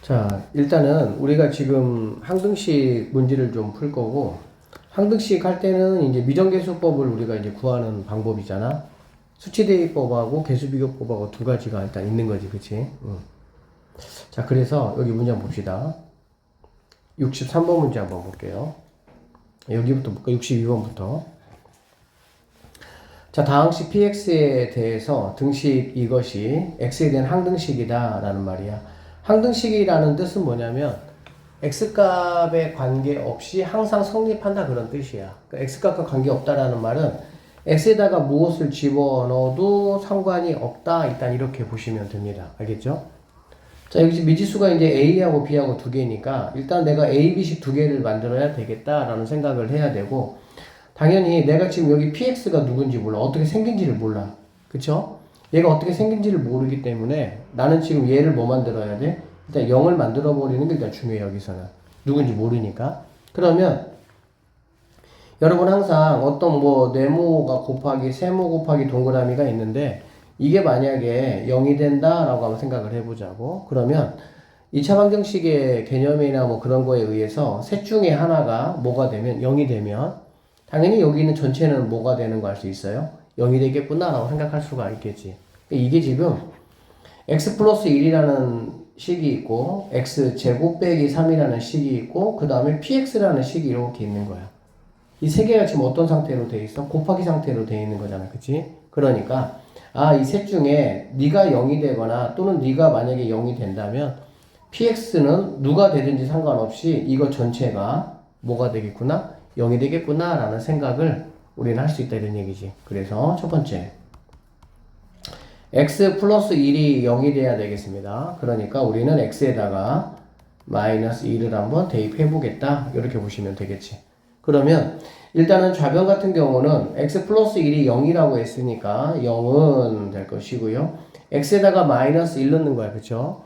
자, 일단은 우리가 지금 항등식 문제를 좀 풀 거고, 항등식 할 때는 이제 미정계수법을 우리가 이제 구하는 방법이잖아. 수치대입법하고 계수비교법하고 두 가지가 일단 있는 거지, 그치? 응. 자, 그래서 여기 문제 한번 봅시다. 63번 문제 한번 볼게요. 여기부터 볼까? 62번부터. 자, 다항식 px에 대해서 등식 이것이 x에 대한 항등식이다 라는 말이야. 항등식이라는 뜻은 뭐냐면 x값에 관계없이 항상 성립한다 그런 뜻이야. 그러니까 x값과 관계없다라는 말은 x에다가 무엇을 집어넣어도 상관이 없다. 일단 이렇게 보시면 됩니다. 알겠죠? 자, 여기 미지수가 이제 a하고 b하고 두 개니까 일단 내가 a, b식 두 개를 만들어야 되겠다라는 생각을 해야 되고, 당연히 내가 지금 여기 px가 누군지 몰라. 어떻게 생긴지를 몰라. 그쵸? 얘가 어떻게 생긴지를 모르기 때문에 나는 지금 얘를 뭐 만들어야 돼? 일단 0을 만들어 버리는 게 일단 중요해. 여기서는 누군지 모르니까. 그러면 여러분 항상 어떤 뭐 네모가 곱하기 세모 곱하기 동그라미가 있는데 이게 만약에 0이 된다 라고 한번 생각을 해보자고. 그러면 2차 방정식의 개념이나 뭐 그런 거에 의해서 셋 중에 하나가 뭐가 되면 0이 되면 당연히 여기 있는 전체는 뭐가 되는 거 알 수 있어요? 0이 되겠구나 라고 생각할 수가 있겠지. 이게 지금 x 플러스 1이라는 식이 있고 x 제곱 빼기 3이라는 식이 있고 그 다음에 px라는 식이 이렇게 있는 거야. 이 세 개가 지금 어떤 상태로 돼 있어? 곱하기 상태로 돼 있는 거잖아. 그치? 그러니까 이 셋 중에 네가 0이 되거나 또는 네가 만약에 0이 된다면 px는 누가 되든지 상관없이 이거 전체가 뭐가 되겠구나? 0이 되겠구나 라는 생각을 우리는 할 수 있다 이런 얘기지. 그래서 첫 번째 x 플러스 1이 0이 돼야 되겠습니다. 그러니까 우리는 x에다가 마이너스 1을 한번 대입해 보겠다 이렇게 보시면 되겠지. 그러면 일단은 좌변 같은 경우는 x 플러스 1이 0이라고 했으니까 0은 될 것이고요. x에다가 마이너스 1 넣는 거야. 그쵸?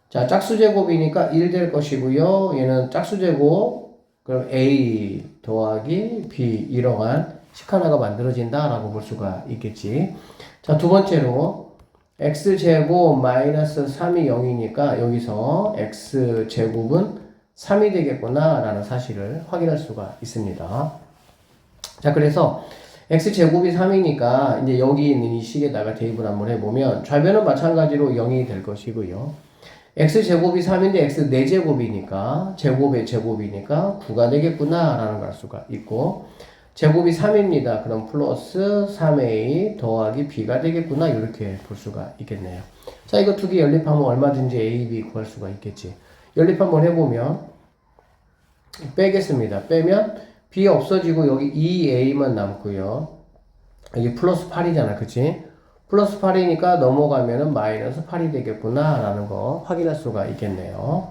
자, 짝수제곱이니까 1 될 것이고요. 얘는 짝수제곱 그럼 a 더하기 b 이러한 식 하나가 만들어진다 라고 볼 수가 있겠지. 자, 두 번째로 x제곱 마이너스 3이 0이니까 여기서 x제곱은 3이 되겠구나 라는 사실을 확인할 수가 있습니다. 자, 그래서 x제곱이 3이니까 이제 여기 있는 이 식에다가 대입을 한번 해보면 좌변은 마찬가지로 0이 될 것이고요. x제곱이 3인데 x 4제곱이니까 제곱의 제곱이니까 9가 되겠구나 라는 걸 알 수가 있고, 제곱이 3입니다. 그럼 플러스 3a 더하기 b가 되겠구나 이렇게 볼 수가 있겠네요. 자, 이거 두 개 연립하면 얼마든지 a, b 구할 수가 있겠지. 연립 한번 해보면 빼겠습니다. 빼면 b 없어지고 여기 2a만 남고요. 여기 플러스 8이잖아. 그치? 플러스 8이니까 넘어가면은 마이너스 8이 되겠구나 라는 거 확인할 수가 있겠네요.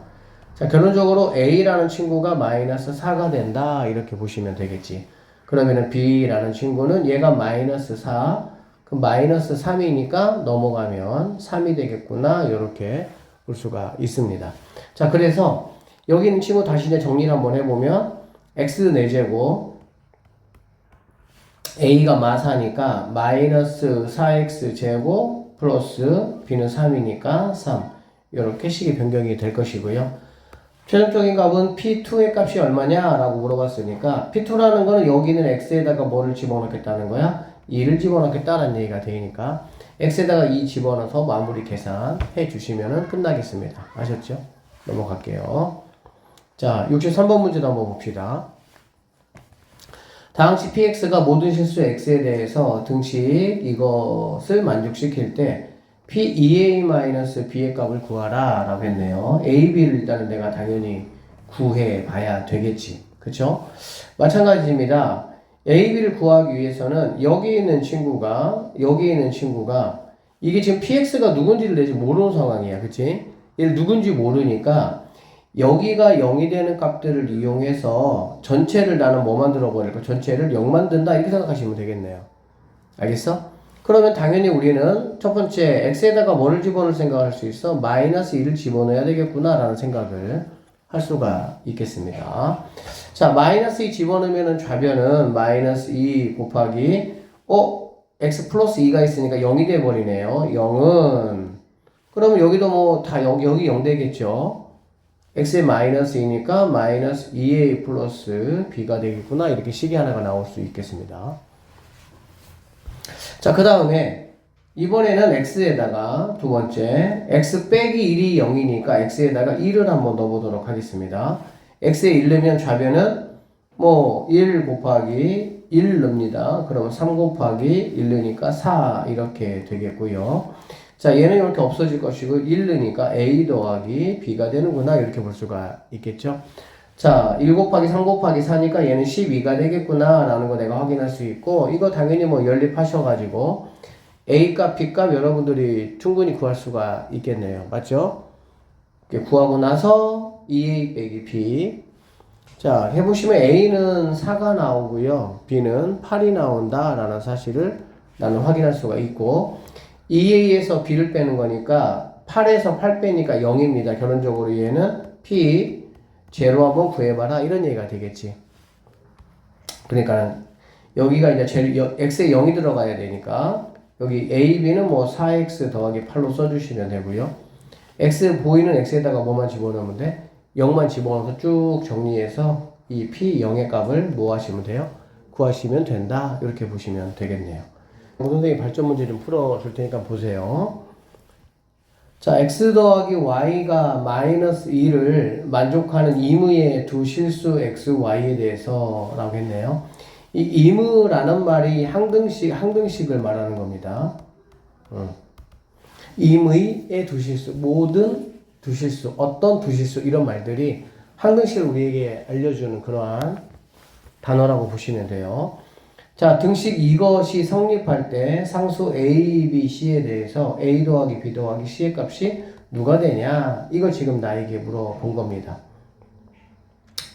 자, 결론적으로 a라는 친구가 마이너스 4가 된다 이렇게 보시면 되겠지. 그러면은 b라는 친구는 얘가 마이너스 4, 그럼 마이너스 3이니까 넘어가면 3이 되겠구나 이렇게 볼 수가 있습니다. 자, 그래서 여기 있는 친구 다시 이제 정리를 한번 해보면 x 4제곱 a가 마사니까 마이너스 4x 제곱 플러스 b는 3이니까 3 이렇게 식이 변경이 될 것이고요. 최종적인 값은 P2의 값이 얼마냐 라고 물어봤으니까 P2라는 거는 여기는 X에다가 뭐를 집어넣겠다는 거야? 2를 집어넣겠다는 얘기가 되니까 X에다가 2 집어넣어서 마무리 계산해 주시면 끝나겠습니다. 아셨죠? 넘어갈게요. 자, 63번 문제도 한번 봅시다. 다항식 px가 모든 실수 x에 대해서 등식 이것을 만족시킬 때 p2a-b의 값을 구하라 라고 했네요. a, b를 일단은 내가 당연히 구해 봐야 되겠지. 그쵸? 마찬가지입니다. a, b를 구하기 위해서는 여기 있는 친구가 이게 지금 px가 누군지를 내지 모르는 상황이야. 그치? 얘를 누군지 모르니까 여기가 0이 되는 값들을 이용해서 전체를 나는 뭐 만들어 버릴까? 전체를 0 만든다 이렇게 생각하시면 되겠네요. 알겠어? 그러면 당연히 우리는 첫 번째 x에다가 뭐를 집어넣을 생각할 수 있어? 마이너스 2를 집어넣어야 되겠구나 라는 생각을 할 수가 있겠습니다. 자, 마이너스 2 집어넣으면 좌변은 마이너스 2 곱하기 x 플러스 2가 있으니까 0이 돼버리네요. 0은 그러면 여기도 뭐 다 여기 0 되겠죠. x의 마이너스 2니까 마이너스 2a 플러스 b가 되겠구나. 이렇게 식이 하나가 나올 수 있겠습니다. 자, 그 다음에 이번에는 x에다가 두 번째 x 빼기 1이 0이니까 x에다가 1을 한번 넣어보도록 하겠습니다. x에 1 넣으면 좌변은 뭐 1 곱하기 1 넣습니다. 그러면 3 곱하기 1 넣으니까 4 이렇게 되겠고요. 자, 얘는 이렇게 없어질 것이고 1 넣으니까 a 더하기 b가 되는구나. 이렇게 볼 수가 있겠죠. 자, 1 곱하기 3 곱하기 4니까 얘는 12가 되겠구나 라는 거 내가 확인할 수 있고, 이거 당연히 뭐 연립하셔가지고 A값, B값 여러분들이 충분히 구할 수가 있겠네요. 맞죠? 이렇게 구하고 나서 2A 빼기 B. 자, 해보시면 A는 4가 나오고요. B는 8이 나온다 라는 사실을 나는 확인할 수가 있고, 2A에서 B를 빼는 거니까 8에서 8 빼니까 0입니다. 결론적으로 얘는 P 제로 한번 구해봐라 이런 얘기가 되겠지. 그러니까 여기가 이제 x에 0이 들어가야 되니까 여기 a, b는 뭐 4x 더하기 8로 써주시면 되고요. x 보이는 x에다가 뭐만 집어넣으면 돼? 0만 집어넣어서 쭉 정리해서 이 p 0의 값을 뭐 하시면 돼요? 구하시면 된다. 이렇게 보시면 되겠네요. 선생님이 발전 문제 좀 풀어줄 테니까 보세요. 자, x 더하기 y가 마이너스 2를 만족하는 임의의 두 실수 x, y에 대해서 라고 했네요. 이 임의라는 말이 항등식을 말하는 겁니다. 임의의 두 실수, 모든 두 실수, 어떤 두 실수 이런 말들이 항등식을 우리에게 알려주는 그러한 단어라고 보시면 돼요. 자, 등식 이것이 성립할 때 상수 A, B, C에 대해서 A 더하기 B 더하기 C의 값이 누가 되냐? 이걸 지금 나에게 물어본 겁니다.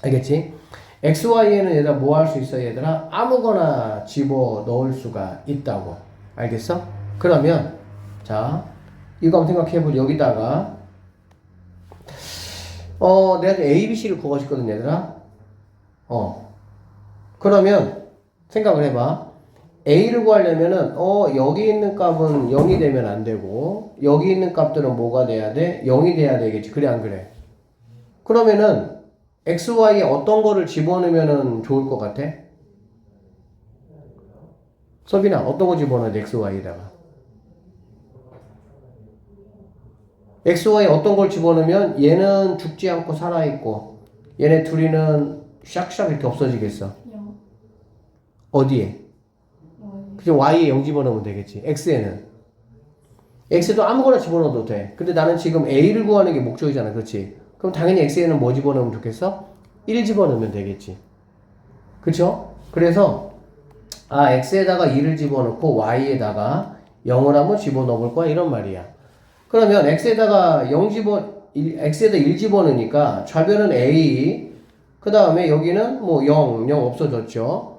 알겠지? X, Y에는 얘들아 뭐 할 수 있어 얘들아? 아무거나 집어 넣을 수가 있다고. 알겠어? 그러면 자, 이거 한번 생각해보자. 여기다가 내가 A, B, C를 구하고 싶거든 얘들아. 그러면 생각을 해봐. A를 구하려면은, 여기 있는 값은 0이 되면 안 되고, 여기 있는 값들은 뭐가 돼야 돼? 0이 돼야 되겠지. 그래, 안 그래? 그러면은, X, Y에 어떤 거를 집어넣으면 좋을 것 같아? 서빈아, 어떤 거 집어넣어야 돼? X, Y에다가. X, Y 어떤 걸 집어넣으면 얘는 죽지 않고 살아있고, 얘네 둘이는 샥샥 이렇게 없어지겠어. 어디에? 그죠? Y에 0 집어넣으면 되겠지. X에는. X에도 아무거나 집어넣어도 돼. 근데 나는 지금 A를 구하는 게 목적이잖아. 그렇지? 그럼 당연히 X에는 뭐 집어넣으면 좋겠어? 1 집어넣으면 되겠지. 그쵸? 그래서 X에다가 2를 집어넣고 Y에다가 0을 한번 집어넣을 거야. 이런 말이야. 그러면 X에다가 X에다 1 집어넣으니까 좌변은 A, 그 다음에 여기는 뭐 0 없어졌죠.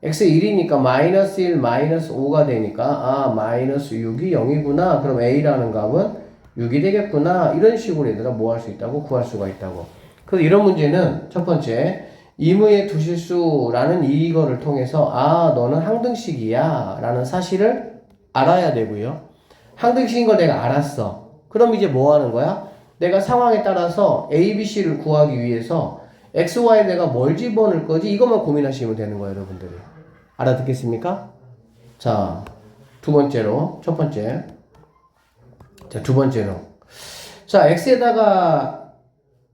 x 1이니까 마이너스 1, 마이너스 5가 되니까 마이너스 6이 0이구나. 그럼 a라는 값은 6이 되겠구나. 이런 식으로 얘들아 뭐 할 수 있다고? 구할 수가 있다고. 그래서 이런 문제는 첫 번째 임의의 두 실수라는 이거를 통해서 너는 항등식이야 라는 사실을 알아야 되고요. 항등식인 걸 내가 알았어. 그럼 이제 뭐 하는 거야? 내가 상황에 따라서 a, b, c를 구하기 위해서 x, y에 내가 뭘 집어넣을 거지? 이것만 고민하시면 되는 거예요, 여러분들이. 알아듣겠습니까? 자, 두 번째로, 첫 번째. 자, 두 번째로. 자, x에다가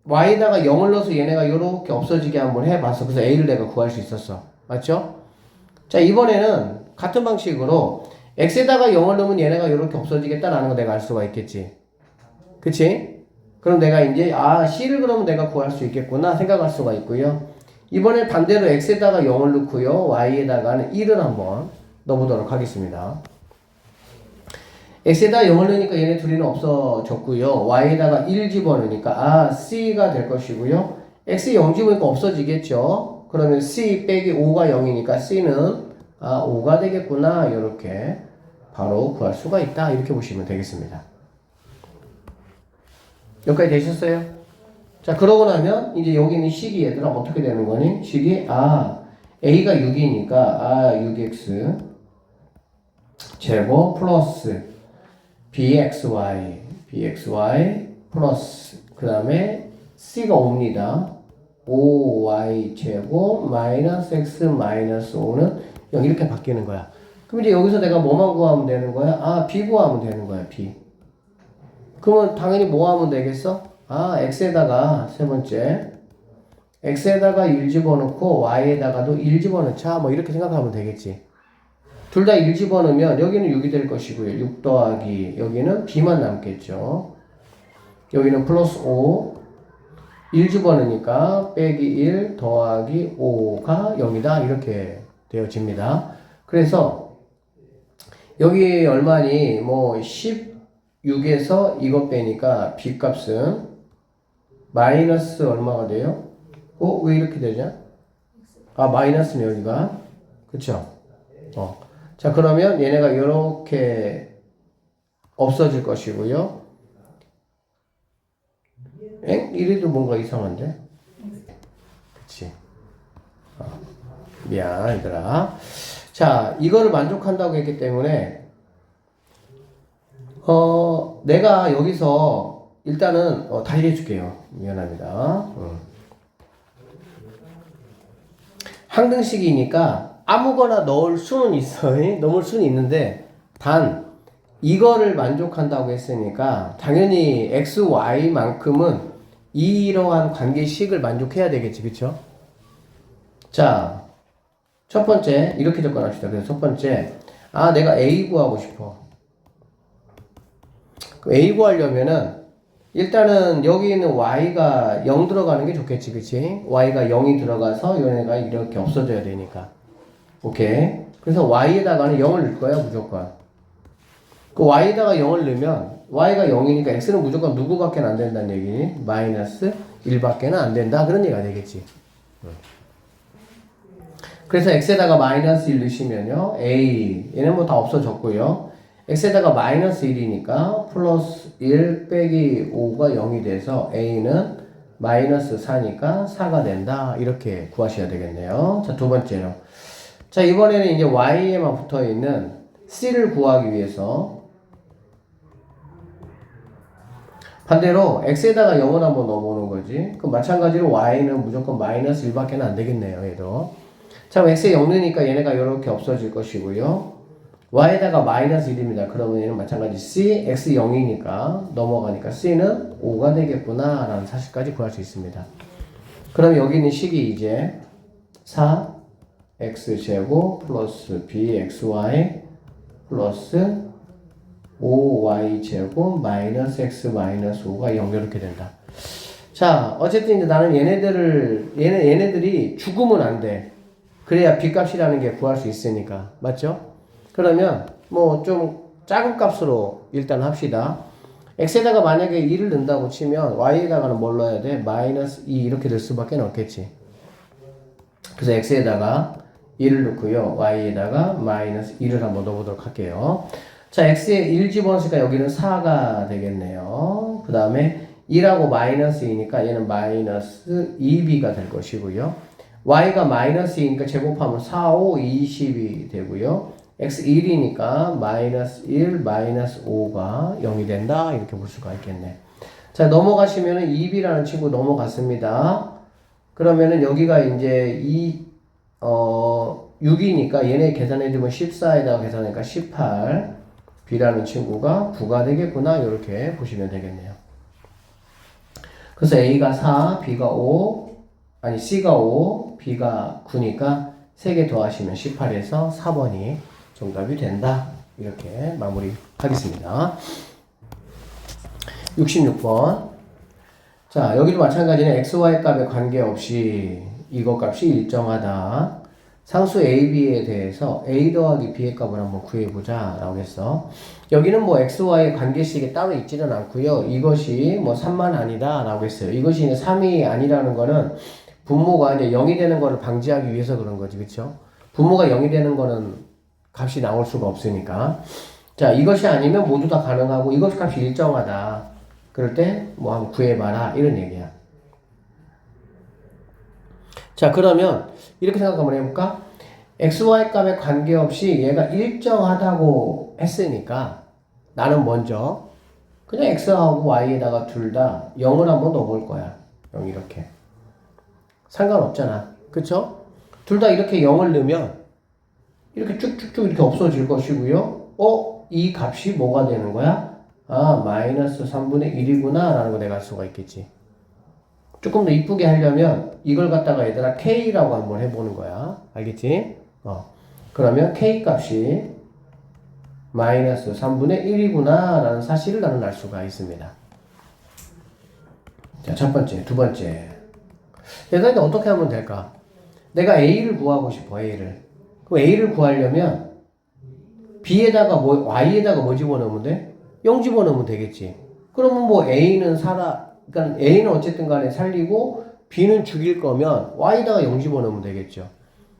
y에다가 0을 넣어서 얘네가 이렇게 없어지게 한번 해봤어. 그래서 a를 내가 구할 수 있었어. 맞죠? 자, 이번에는 같은 방식으로 x에다가 0을 넣으면 얘네가 이렇게 없어지겠다라는 거 내가 알 수가 있겠지. 그치? 그럼 내가 이제 C를 그러면 내가 구할 수 있겠구나 생각할 수가 있고요. 이번에 반대로 X에다가 0을 넣고요. Y에다가는 1을 한번 넣어보도록 하겠습니다. X에다가 0을 넣으니까 얘네 둘이는 없어졌고요. Y에다가 1 집어넣으니까 C가 될 것이고요. X에 0 집어넣으니까 없어지겠죠. 그러면 C 빼기 5가 0이니까 C는 5가 되겠구나. 이렇게 바로 구할 수가 있다. 이렇게 보시면 되겠습니다. 여기까지 되셨어요? 자, 그러고 나면 이제 여기 있는 식이 얘들아 어떻게 되는 거니? 식이 A가 6이니까 6x 제곱 플러스 bxy 플러스 그 다음에 C가 5입니다. 5y 제곱 마이너스 x 마이너스 5는 0 이렇게 바뀌는 거야. 그럼 이제 여기서 내가 뭐만 구하면 되는 거야? 아, b 구하면 되는 거야, b. 그러면 당연히 뭐 하면 되겠어? 아, x에다가 세 번째 x에다가 1 집어넣고 y에다가도 1 집어넣자. 뭐 이렇게 생각하면 되겠지. 둘 다 1 집어넣으면 여기는 6이 될 것이고요. 6 더하기 여기는 b만 남겠죠. 여기는 플러스 5 1 집어넣으니까 빼기 1 더하기 5가 0이다. 이렇게 되어집니다. 그래서 여기 얼마니? 뭐 16에서 이거 빼니까 b 값은 마이너스 얼마가 돼요? 왜 이렇게 되냐? 아, 마이너스네 여기가. 그쵸? 자, 그러면 얘네가 이렇게 없어질 것이고요. 이래도 뭔가 이상한데? 그치? 미안, 얘들아. 자, 이거를 만족한다고 했기 때문에, 내가 여기서 일단은, 다 해줄게요. 미안합니다. 항등식이니까 아무거나 넣을 수는 있어요. 넣을 수는 있는데, 단, 이거를 만족한다고 했으니까, 당연히 x, y만큼은 이러한 관계식을 만족해야 되겠지, 그쵸? 자, 첫 번째, 이렇게 접근합시다. 그래서 첫 번째, 아, 내가 a 구하고 싶어. a 구하려면은, 일단은 여기 있는 y가 0 들어가는 게 좋겠지, 그치? y가 0이 들어가서 얘네가 이렇게 없어져야 되니까. 오케이. 그래서 y에다가는 0을 넣을 거야, 무조건. 그 y에다가 0을 넣으면 y가 0이니까 x는 무조건 누구밖에 안 된다는 얘기니? 마이너스 1밖에는 안 된다. 그런 얘기가 되겠지. 그래서 x에다가 마이너스 1 넣으시면요. a 얘는 뭐 다 없어졌고요. x에다가 마이너스 1이니까 플러스 1 빼기 5가 0이 돼서 a는 마이너스 4니까 4가 된다. 이렇게 구하셔야 되겠네요. 자, 두 번째로. 자, 이번에는 이제 y에만 붙어 있는 c를 구하기 위해서 반대로 x에다가 0을 한번 넣어보는 거지. 그럼 마찬가지로 y는 무조건 마이너스 1밖에는 안 되겠네요. 얘도. 자, x에 0 넣으니까 얘네가 이렇게 없어질 것이고요. y에다가 마이너스 1입니다. 그러면 얘는 마찬가지 c, x 0이니까 넘어가니까 c는 5가 되겠구나 라는 사실까지 구할 수 있습니다. 그럼 여기 있는 식이 이제 4x제곱 플러스 bxy 플러스 5y제곱 마이너스 x 마이너스 5가 0 이렇게 된다. 자, 어쨌든 이제 나는 얘네들이 죽으면 안 돼. 그래야 b값이라는 게 구할 수 있으니까. 맞죠? 그러면 뭐 좀 작은 값으로 일단 합시다. x에다가 만약에 2를 넣는다고 치면 y에다가는 뭘 넣어야 돼? 마이너스 2 이렇게 될 수밖에 없겠지. 그래서 x에다가 2를 넣고요. y에다가 마이너스 2를 한번 넣어보도록 할게요. 자, x에 1 집어넣으니까 여기는 4가 되겠네요. 그 다음에 1하고 마이너스 2니까 얘는 마이너스 2b가 될 것이고요. y가 마이너스 2니까 제곱하면 4, 5, 20이 되고요. x 1이니까 마이너스 1, 마이너스 5가 0이 된다. 이렇게 볼 수가 있겠네. 자, 넘어가시면은 2b라는 친구 넘어갔습니다. 그러면은 여기가 이제 6이니까 얘네 계산해주면 14에다가 계산하니까 18. b라는 친구가 9가 되겠구나. 이렇게 보시면 되겠네요. 그래서 a가 4, b가 5, 아니 c가 5, b가 9니까 3개 더하시면 18에서 4번이 정답이 된다. 이렇게 마무리하겠습니다. 66번. 자, 여기도 마찬가지는 xy 값에 관계없이 이거 값이 일정하다. 상수 a, b에 대해서 a 더하기 b의 값을 한번 구해보자 라고 했어. 여기는 뭐 xy의 관계식이 따로 있지는 않고요. 이것이 뭐 3만 아니다 라고 했어요. 이것이 이제 3이 아니라는 거는 분모가 이제 0이 되는 거를 방지하기 위해서 그런 거지, 그쵸? 분모가 0이 되는 거는 값이 나올 수가 없으니까. 자, 이것이 아니면 모두 다 가능하고 이것 값이 일정하다. 그럴 때 뭐 한번 구해봐라 이런 얘기야. 자, 그러면 이렇게 생각 한번 해볼까? xy 값에 관계없이 얘가 일정하다고 했으니까 나는 먼저 그냥 x하고 y에다가 둘 다 0을 한번 넣어볼 거야. 0 이렇게. 상관없잖아. 그쵸? 둘 다 이렇게 0을 넣으면 이렇게 쭉쭉쭉 이렇게 없어질 것이고요. 이 값이 뭐가 되는 거야? 마이너스 3분의 1이구나 라는 거 내가 알 수가 있겠지. 조금 더 이쁘게 하려면 이걸 갖다가 얘들아 K라고 한번 해보는 거야. 알겠지? 그러면 K 값이 마이너스 3분의 1이구나 라는 사실을 나는 알 수가 있습니다. 자, 첫 번째. 두 번째. 얘가 이제 어떻게 하면 될까? 내가 A를 구하고 싶어, A를. 그럼 A를 구하려면 B에다가 Y에다가 뭐 집어넣으면 돼? 0 집어넣으면 되겠지. 그러면 뭐 A는 그러니까 A는 어쨌든 간에 살리고 B는 죽일 거면 Y에다가 0 집어넣으면 되겠죠.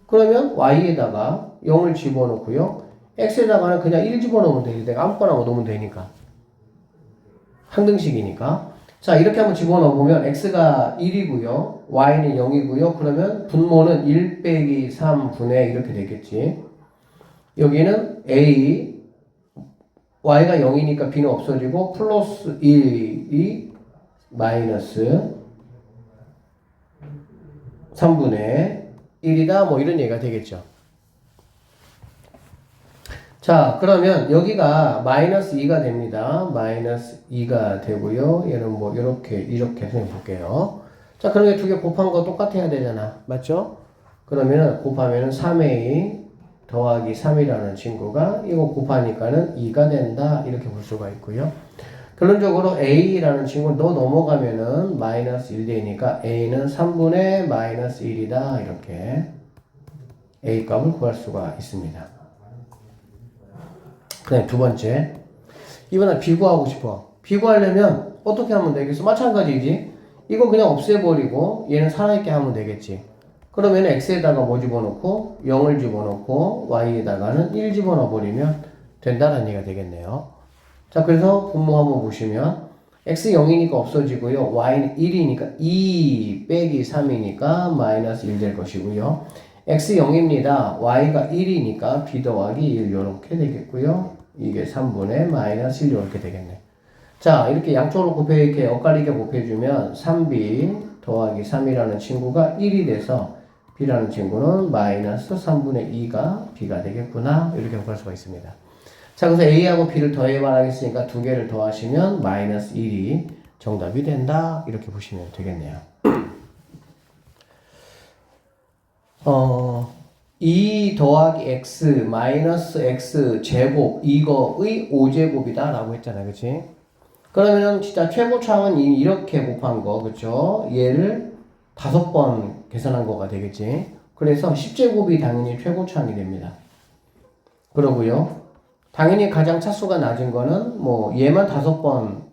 그러면 Y에다가 0을 집어넣고요. X에다가는 그냥 1 집어넣으면 되지. 내가 아무거나 뭐 넣으면 되니까. 항등식이니까. 자, 이렇게 한번 집어넣어보면 X가 1이고요. Y는 0이고요. 그러면 분모는 1 빼기 3분의 이렇게 되겠지. 여기는 A, Y가 0이니까 B는 없어지고 플러스 1이 마이너스 3분의 1이다. 뭐 이런 얘기가 되겠죠. 자, 그러면 여기가 마이너스 2가 됩니다. 마이너스 2가 되고요. 얘는 뭐 이렇게 생각해 볼게요. 자, 그러면 두 개 곱한 거 똑같아야 되잖아. 맞죠? 그러면은 곱하면은 3a 더하기 3이라는 친구가 이거 곱하니까는 2가 된다. 이렇게 볼 수가 있고요. 결론적으로 a라는 친구는 너 넘어가면은 마이너스 1 되니까 a는 3분의 마이너스 1이다. 이렇게 a 값을 구할 수가 있습니다. 그 다음에 두 번째. 이번엔 비구하고 싶어. 비구하려면 어떻게 하면 되겠어? 마찬가지지. 이거 그냥 없애버리고 얘는 살아있게 하면 되겠지. 그러면 x에다가 뭐 집어넣고 0을 집어넣고 y에다가는 1 집어넣어버리면 된다는 얘기가 되겠네요. 자, 그래서 분모 한번 보시면 x 0이니까 없어지고요. y는 1이니까 2 빼기 3이니까 마이너스 1 될 것이고요. x 0입니다. y가 1이니까 b 더하기 1 이렇게 되겠고요. 이게 3분의 마이너스 1 이렇게 되겠네. 자, 이렇게 양쪽으로 이렇게 엇갈리게 곱해주면 3b 더하기 3이라는 친구가 1이 돼서 b라는 친구는 마이너스 3분의 2가 b가 되겠구나. 이렇게 구할 수가 있습니다. 자, 그래서 a하고 b를 더해 말하겠으니까 두 개를 더하시면 마이너스 1이 정답이 된다. 이렇게 보시면 되겠네요. 2 더하기 x 마이너스 x 제곱 이거의 5제곱이다 라고 했잖아요. 그치? 그러면은 진짜 최고차항은 이렇게 곱한 거 그쵸? 얘를 5번 계산한 거가 되겠지. 그래서 10제곱이 당연히 최고차항이 됩니다. 그러고요. 당연히 가장 차수가 낮은 거는 뭐 얘만 5번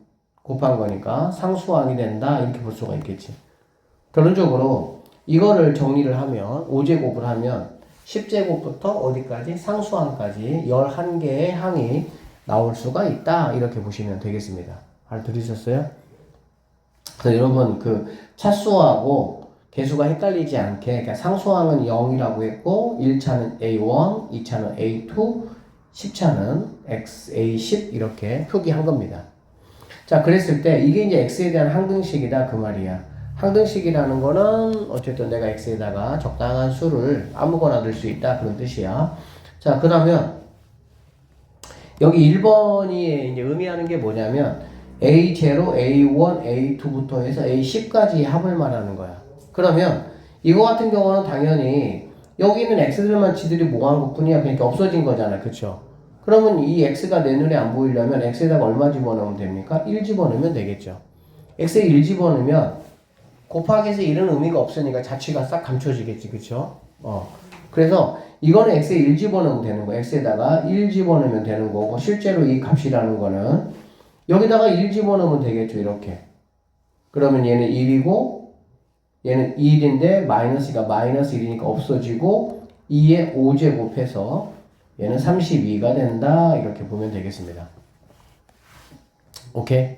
곱한 거니까 상수항이 된다 이렇게 볼 수가 있겠지. 결론적으로 이거를 정리를 하면 5제곱을 하면 10제곱부터 어디까지? 상수항까지 11개의 항이 나올 수가 있다. 이렇게 보시면 되겠습니다. 알아들으셨어요? 그래서 여러분 그 차수하고 개수가 헷갈리지 않게 그러니까 상수항은 0이라고 했고 1차는 A1, 2차는 A2, 10차는 XA10 이렇게 표기한 겁니다. 자, 그랬을 때 이게 이제 X에 대한 항등식이다 그 말이야. 항등식이라는 거는 어쨌든 내가 x에다가 적당한 수를 아무거나 넣을 수 있다 그런 뜻이야. 자, 그러면 여기 1번이 이제 의미하는 게 뭐냐면 A0, A1, A2부터 해서 A10까지 합을 말하는 거야. 그러면 이거 같은 경우는 당연히 여기 있는 x들만 지들이 모아한 것뿐이야. 그러니까 없어진 거잖아. 그쵸? 그러면 이 x가 내 눈에 안 보이려면 x에다가 얼마 집어넣으면 됩니까? 1 집어넣으면 되겠죠. x에 1 집어넣으면 곱하기에서 1은 의미가 없으니까 자취가 싹 감춰지겠지. 그쵸? 그래서 이거는 x에 1 집어넣으면 되는 거야. x에다가 1 집어넣으면 되는 거고 실제로 이 값이라는 거는 여기다가 1 집어넣으면 되겠죠. 이렇게. 그러면 얘는 1이고 얘는 1인데 마이너스가 마이너스 1이니까 없어지고 2에 5제곱해서 얘는 32가 된다. 이렇게 보면 되겠습니다. 오케이?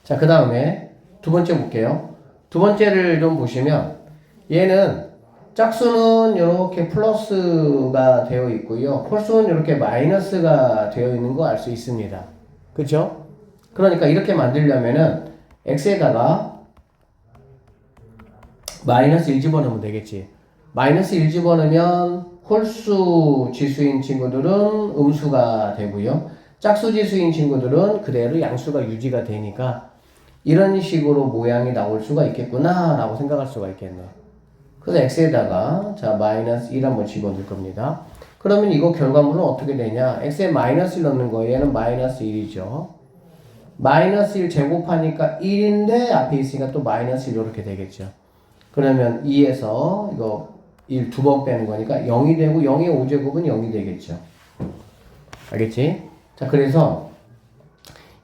자, 그 다음에 두 번째 볼게요. 두 번째를 좀 보시면 얘는 짝수는 이렇게 플러스가 되어 있고요. 홀수는 이렇게 마이너스가 되어 있는 거 알 수 있습니다. 그쵸? 그러니까 이렇게 만들려면은 x에다가 마이너스 1 집어넣으면 되겠지. 마이너스 1 집어넣으면 홀수 지수인 친구들은 음수가 되고요. 짝수 지수인 친구들은 그대로 양수가 유지가 되니까 이런 식으로 모양이 나올 수가 있겠구나 라고 생각할 수가 있겠네. 그래서 x에다가 자 마이너스 1 한번 집어넣을 겁니다. 그러면 이거 결과물은 어떻게 되냐? x에 마이너스 1 넣는 거예요. 얘는 마이너스 1이죠. 마이너스 1 제곱하니까 1인데 앞에 있으니까 또 마이너스 1 이렇게 되겠죠. 그러면 2에서 이거 1 두 번 빼는 거니까 0이 되고 0의 5제곱은 0이 되겠죠. 알겠지? 자, 그래서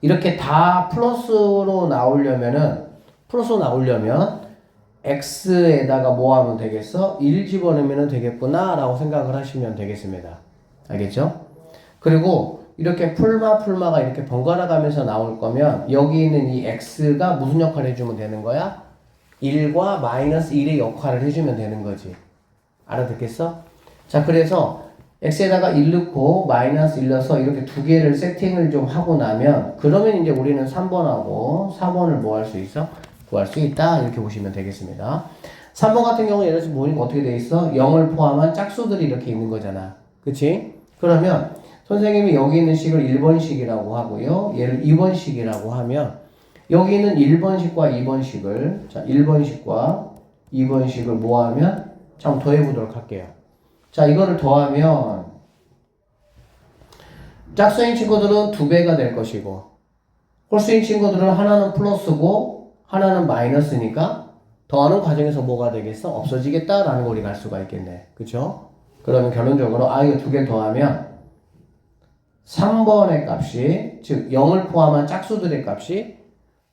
이렇게 다 플러스로 나오려면 x에다가 뭐 하면 되겠어? 1 집어넣으면 되겠구나 라고 생각을 하시면 되겠습니다. 알겠죠? 그리고 이렇게 풀마가 이렇게 번갈아 가면서 나올 거면 여기 있는 이 x가 무슨 역할을 해주면 되는 거야? 1과 마이너스 1의 역할을 해주면 되는 거지. 알아듣겠어? 자, 그래서 x에다가 1 넣고 마이너스 1 넣어서 이렇게 두 개를 세팅을 좀 하고 나면 그러면 이제 우리는 3번하고 4번을 뭐 할 수 있어? 구할 수 있다. 이렇게 보시면 되겠습니다. 3번 같은 경우는 예를 들어서 보니까 어떻게 돼 있어? 0을 포함한 짝수들이 이렇게 있는 거잖아. 그치? 그러면 선생님이 여기 있는 식을 1번식이라고 하고요. 얘를 2번식이라고 하면 여기 있는 1번식과 2번식을 자 1번식과 2번식을 뭐하면 자 한번 더해보도록 할게요. 자 이거를 더하면 짝수인 친구들은 2배가 될 것이고 홀수인 친구들은 하나는 플러스고 하나는 마이너스니까 더하는 과정에서 뭐가 되겠어? 없어지겠다라는 걸 우리가 알 수가 있겠네. 그쵸? 그러면 결론적으로 이거 두 개 더하면 3번의 값이 즉 0을 포함한 짝수들의 값이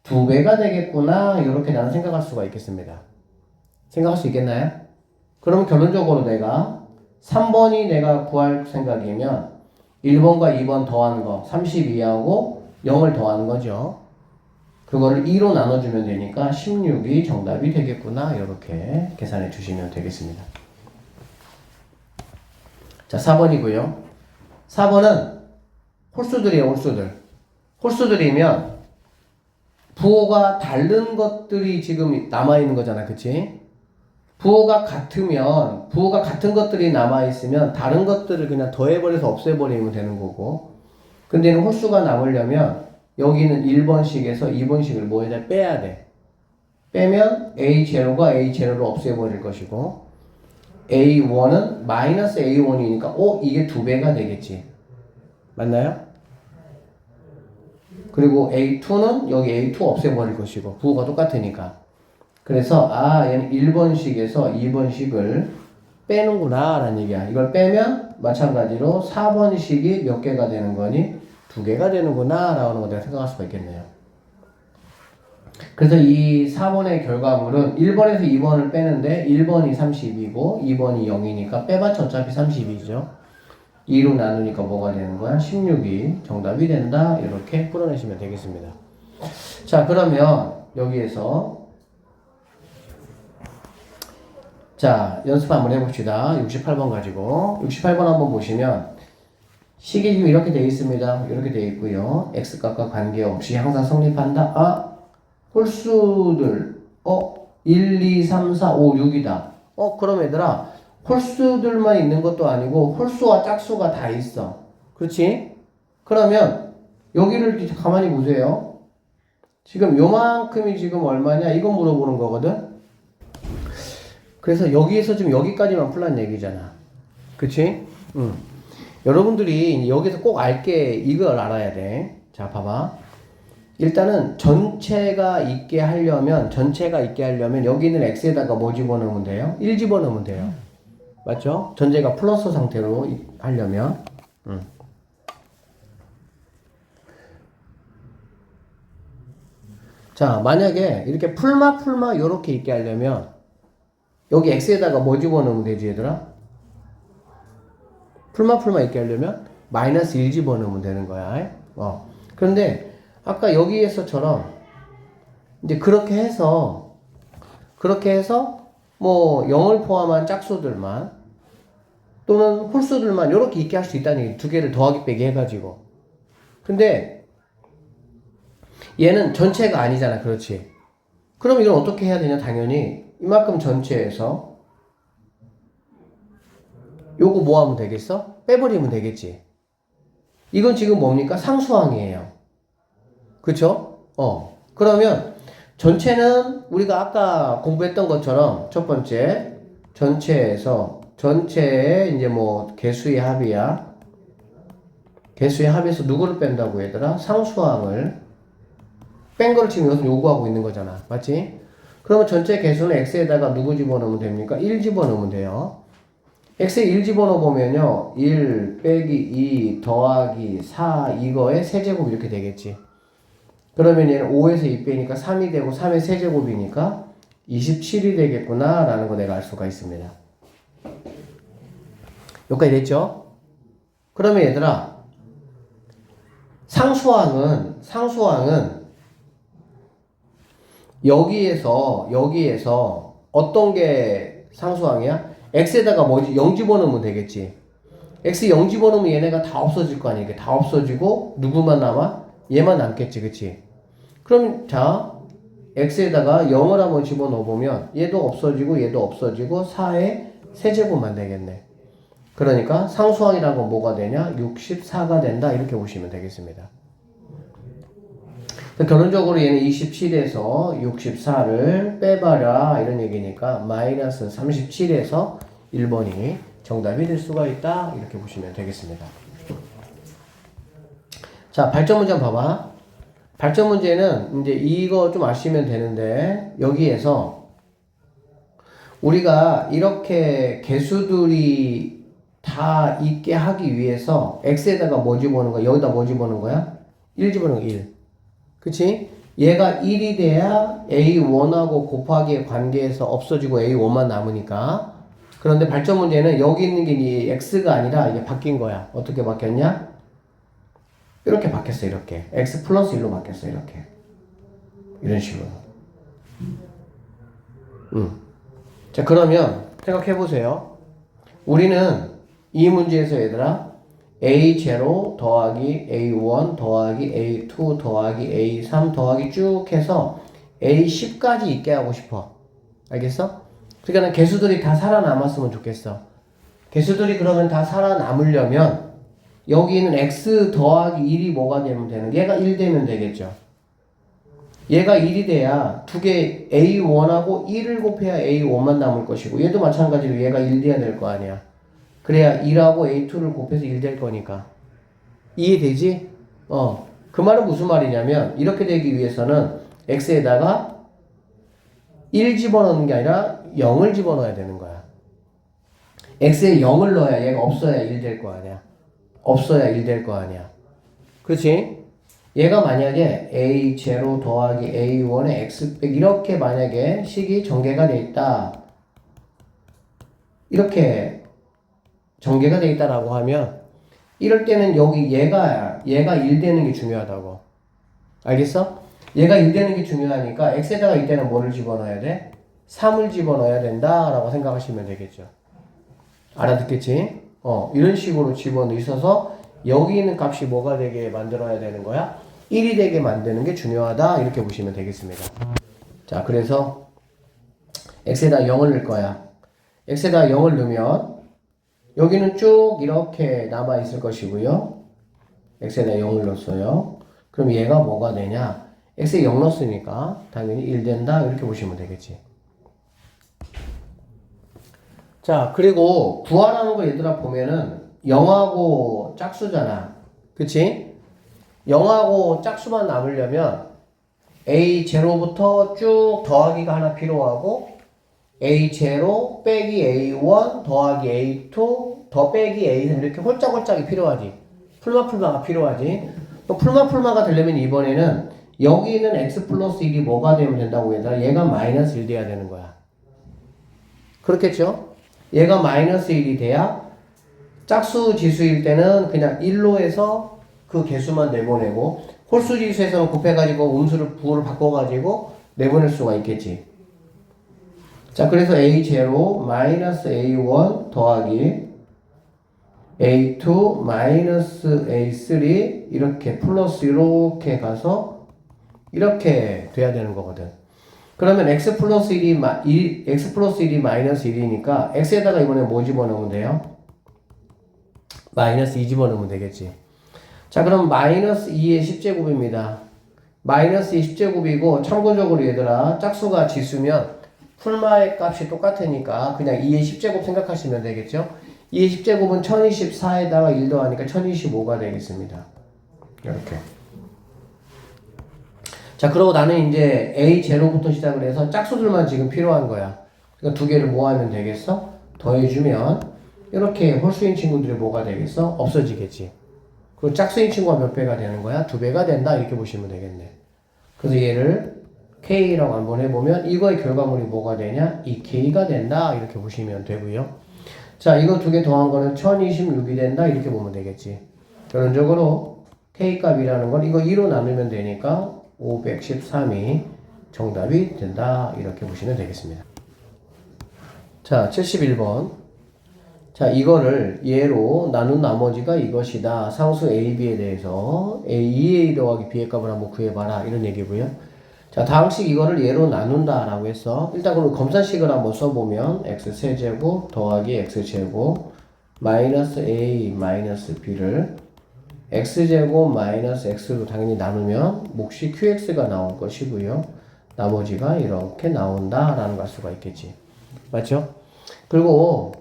2배가 되겠구나 이렇게 나는 생각할 수가 있겠습니다. 생각할 수 있겠나요? 그럼 결론적으로 내가 3번이 내가 구할 생각이면 1번과 2번 더하는 거 32하고 0을 더하는 거죠. 그거를 2로 나눠주면 되니까 16이 정답이 되겠구나 이렇게 계산해 주시면 되겠습니다. 자 4번이고요. 4번은 홀수들이에요. 홀수들이면 부호가 다른 것들이 지금 남아있는 거잖아. 그치? 부호가 같은 것들이 남아있으면 다른 것들을 그냥 더해버려서 없애버리면 되는 거고 근데 홀수가 남으려면 여기는 1번식에서 2번식을 뭐에다 빼야 돼. 빼면 A0과 A0를 없애버릴 것이고 A1은 마이너스 A1이니까 이게 2배가 되겠지. 맞나요? 그리고 A2는 여기 A2 없애버릴 것이고 부호가 똑같으니까 그래서 얘는 1번식에서 2번식을 빼는구나 라는 얘기야. 이걸 빼면 마찬가지로 4번식이 몇 개가 되는 거니? 2개가 되는구나 라는 거 내가 생각할 수가 있겠네요. 그래서 이 4번의 결과물은 1번에서 2번을 빼는데 1번이 32고 2번이 0이니까 빼봤자 어차피 32죠. 2로 나누니까 뭐가 되는 거야? 16이 정답이 된다. 이렇게 풀어내시면 되겠습니다. 자, 그러면 여기에서 자, 연습 한번 해봅시다. 68번 가지고 68번 한번 보시면 식이 지금 이렇게 되어 있습니다. 이렇게 되어 있고요. x값과 관계없이 항상 성립한다. 홀수들 1, 2, 3, 4, 5, 6이다. 그럼 얘들아 홀수들만 있는 것도 아니고 홀수와 짝수가 다 있어. 그렇지? 그러면 여기를 가만히 보세요. 지금 요만큼이 지금 얼마냐? 이거 물어보는 거거든. 그래서 여기에서 지금 여기까지만 풀란 얘기잖아. 그치? 여러분들이 여기서 꼭 알게 이걸 알아야 돼. 자, 봐봐. 일단은 전체가 있게 하려면 여기는 x에다가 뭐 집어넣으면 돼요? 1 집어넣으면 돼요. 맞죠? 전제가 플러스 상태로 하려면 자, 만약에 이렇게 풀마 요렇게 있게 하려면 여기 x에다가 뭐 집어넣으면 되지 얘들아? 풀마 있게 하려면 마이너스 1 집어넣으면 되는 거야. 그런데 아까 여기에서처럼 이제 그렇게 해서 뭐 0을 포함한 짝수들만 또는 홀수들만 이렇게 있게 할 수 있다는 얘기. 두 개를 더하기 빼기 해가지고. 근데 얘는 전체가 아니잖아. 그렇지? 그럼 이건 어떻게 해야 되냐? 당연히 이만큼 전체에서 요거 뭐 하면 되겠어? 빼버리면 되겠지. 이건 지금 뭡니까? 상수항이에요. 그쵸? 그러면 전체는 우리가 아까 공부했던 것처럼 첫 번째 전체에서 전체의 이제 뭐 개수의 합이야. 개수의 합에서 누구를 뺀다고 얘들아? 상수항을 뺀 거를 지금 여기서 요구하고 있는 거잖아. 맞지? 그러면 전체 개수는 x에다가 누구 집어넣으면 됩니까? 1 집어넣으면 돼요. x에 1 집어넣어 보면요. 1 빼기 2 더하기 4 이거의 세제곱 이렇게 되겠지. 그러면 얘는 5에서 2 빼니까 3이 되고 3의 세제곱이니까 27이 되겠구나 라는 거 내가 알 수가 있습니다. 여기까지 됐죠? 그러면 얘들아 상수항은 여기에서 어떤 게 상수항이야? x에다가 뭐지? 0 집어넣으면 되겠지. x 0 집어넣으면 얘네가 다 없어질 거 아니야. 이게 다 없어지고 누구만 남아? 얘만 남겠지. 그치? 그럼 자 x에다가 0을 한번 집어넣어보면 얘도 없어지고 얘도 없어지고 4의 세제곱만 되겠네. 그러니까 상수항이라는 건 뭐가 되냐? 64가 된다. 이렇게 보시면 되겠습니다. 결론적으로 얘는 27에서 64를 빼봐라 이런 얘기니까 마이너스 37에서 1번이 정답이 될 수가 있다. 이렇게 보시면 되겠습니다. 자, 발전 문제 한번 봐봐. 발전 문제는 이제 이거 좀 아시면 되는데 여기에서 우리가 이렇게 개수들이 다 있게 하기 위해서 x에다가 뭐 집어넣는 거야? 여기다 뭐 집어넣는 거야? 1 집어넣는 거 1. 그치? 얘가 1이 돼야 A1하고 곱하기의 관계에서 없어지고 A1만 남으니까. 그런데 발전 문제는 여기 있는 게 이 X가 아니라 이게 바뀐 거야. 어떻게 바뀌었냐? 이렇게 바뀌었어, 이렇게. X 플러스 1로 바뀌었어, 이렇게. 이런 식으로. 자, 그러면 생각해 보세요. 우리는 이 문제에서 얘들아, A0 더하기 A1 더하기 A2 더하기 A3 더하기 쭉 해서 A10까지 있게 하고 싶어. 알겠어? 그러니까 개수들이 다 살아남았으면 좋겠어. 개수들이 그러면 다 살아남으려면 여기 있는 X 더하기 1이 뭐가 되면 되는? 얘가 1 되면 되겠죠. 얘가 1이 돼야 두 개 A1하고 1을 곱해야 A5만 남을 것이고 얘도 마찬가지로 얘가 1 돼야 될 거 아니야. 그래야 1하고 A2를 곱해서 1 될 거니까. 이해되지? 그 말은 무슨 말이냐면 이렇게 되기 위해서는 X에다가 1 집어넣는 게 아니라 0을 집어넣어야 되는 거야. X에 0을 넣어야 얘가 없어야 1 될 거 아니야. 없어야 1 될 거 아니야. 그렇지? 얘가 만약에 A0 더하기 A1의 X 빼기 이렇게 만약에 식이 전개가 돼 있다. 이렇게 전개가 돼 있다라고 하면 이럴 때는 여기 얘가 1 되는 게 중요하다고. 알겠어? 얘가 1 되는 게 중요하니까 x에다가 이때는 뭐를 집어넣어야 돼? 3을 집어넣어야 된다라고 생각하시면 되겠죠. 알아듣겠지? 이런 식으로 집어넣으셔서 여기 있는 값이 뭐가 되게 만들어야 되는 거야? 1이 되게 만드는 게 중요하다. 이렇게 보시면 되겠습니다. 자, 그래서 x에다 0을 넣을 거야. x에다 0을 넣으면 여기는 쭉 이렇게 남아 있을 것이고요. x에다 0을 넣었어요. 그럼 얘가 뭐가 되냐? x에 0 넣었으니까 당연히 1 된다. 이렇게 보시면 되겠지. 자, 그리고 구하라는 거 얘들아 보면은 0하고 짝수잖아. 그치? 0하고 짝수만 남으려면 A0부터 쭉 더하기가 하나 필요하고 A0 빼기 A1 더하기 A2 더 빼기 A3 이렇게 홀짝홀짝이 필요하지. 풀마풀마가 필요하지. 또 풀마풀마가 되려면 이번에는 여기 있는 X 플러스 1이 뭐가 되면 된다고 얘들아? 얘가 마이너스 1 돼야 되는 거야. 그렇겠죠? 얘가 마이너스 1이 돼야 짝수 지수일 때는 그냥 1로 해서 그 개수만 내보내고 홀수 지수에서는 곱해가지고 음수를 부호를 바꿔가지고 내보낼 수가 있겠지. 자, 그래서 A0 마이너스 A1 더하기 A2 마이너스 A3 이렇게 플러스 이렇게 가서 이렇게 돼야 되는 거거든. 그러면 x 플러스 x 플러스 1이 마이너스 1이니까 x에다가 이번에 뭐 집어넣으면 돼요? 마이너스 2 집어넣으면 되겠지. 자, 그럼 마이너스 2의 10제곱입니다. 마이너스 2 10제곱이고 참고적으로 얘들아 짝수가 지수면 풀마의 값이 똑같으니까 그냥 2의 10제곱 생각하시면 되겠죠. 2의 10제곱은 1024에다가 1 더하니까 1025가 되겠습니다. 이렇게. 자, 그러고 나는 이제 A0부터 시작을 해서 짝수들만 지금 필요한 거야. 그러니까 두 개를 뭐 하면 되겠어? 더해주면 이렇게 홀수인 친구들이 뭐가 되겠어? 없어지겠지. 그리고 짝수인 친구가 몇 배가 되는 거야? 2배가 된다. 이렇게 보시면 되겠네. 그래서 얘를 K라고 한번 해보면 이거의 결과물이 뭐가 되냐? 2K가 된다. 이렇게 보시면 되고요. 자, 이거 두 개 더한 거는 1026이 된다. 이렇게 보면 되겠지. 결론적으로 K값이라는 건 이거 2로 나누면 되니까 513이 정답이 된다. 이렇게 보시면 되겠습니다. 자, 71번. 자, 이거를 얘로 나눈 나머지가 이것이다. 상수 A, B에 대해서 2A 더하기 B의 값을 한번 구해봐라. 이런 얘기고요. 자, 다음식 이거를 얘로 나눈다 라고 했어. 일단 그럼 검산식을 한번 써보면 x세제곱 더하기 x제곱 마이너스 A 마이너스 B를 x제곱 마이너스 x로 당연히 나누면 몫이 qx가 나올 것이고요. 나머지가 이렇게 나온다라는 걸 알 수가 있겠지. 맞죠? 그리고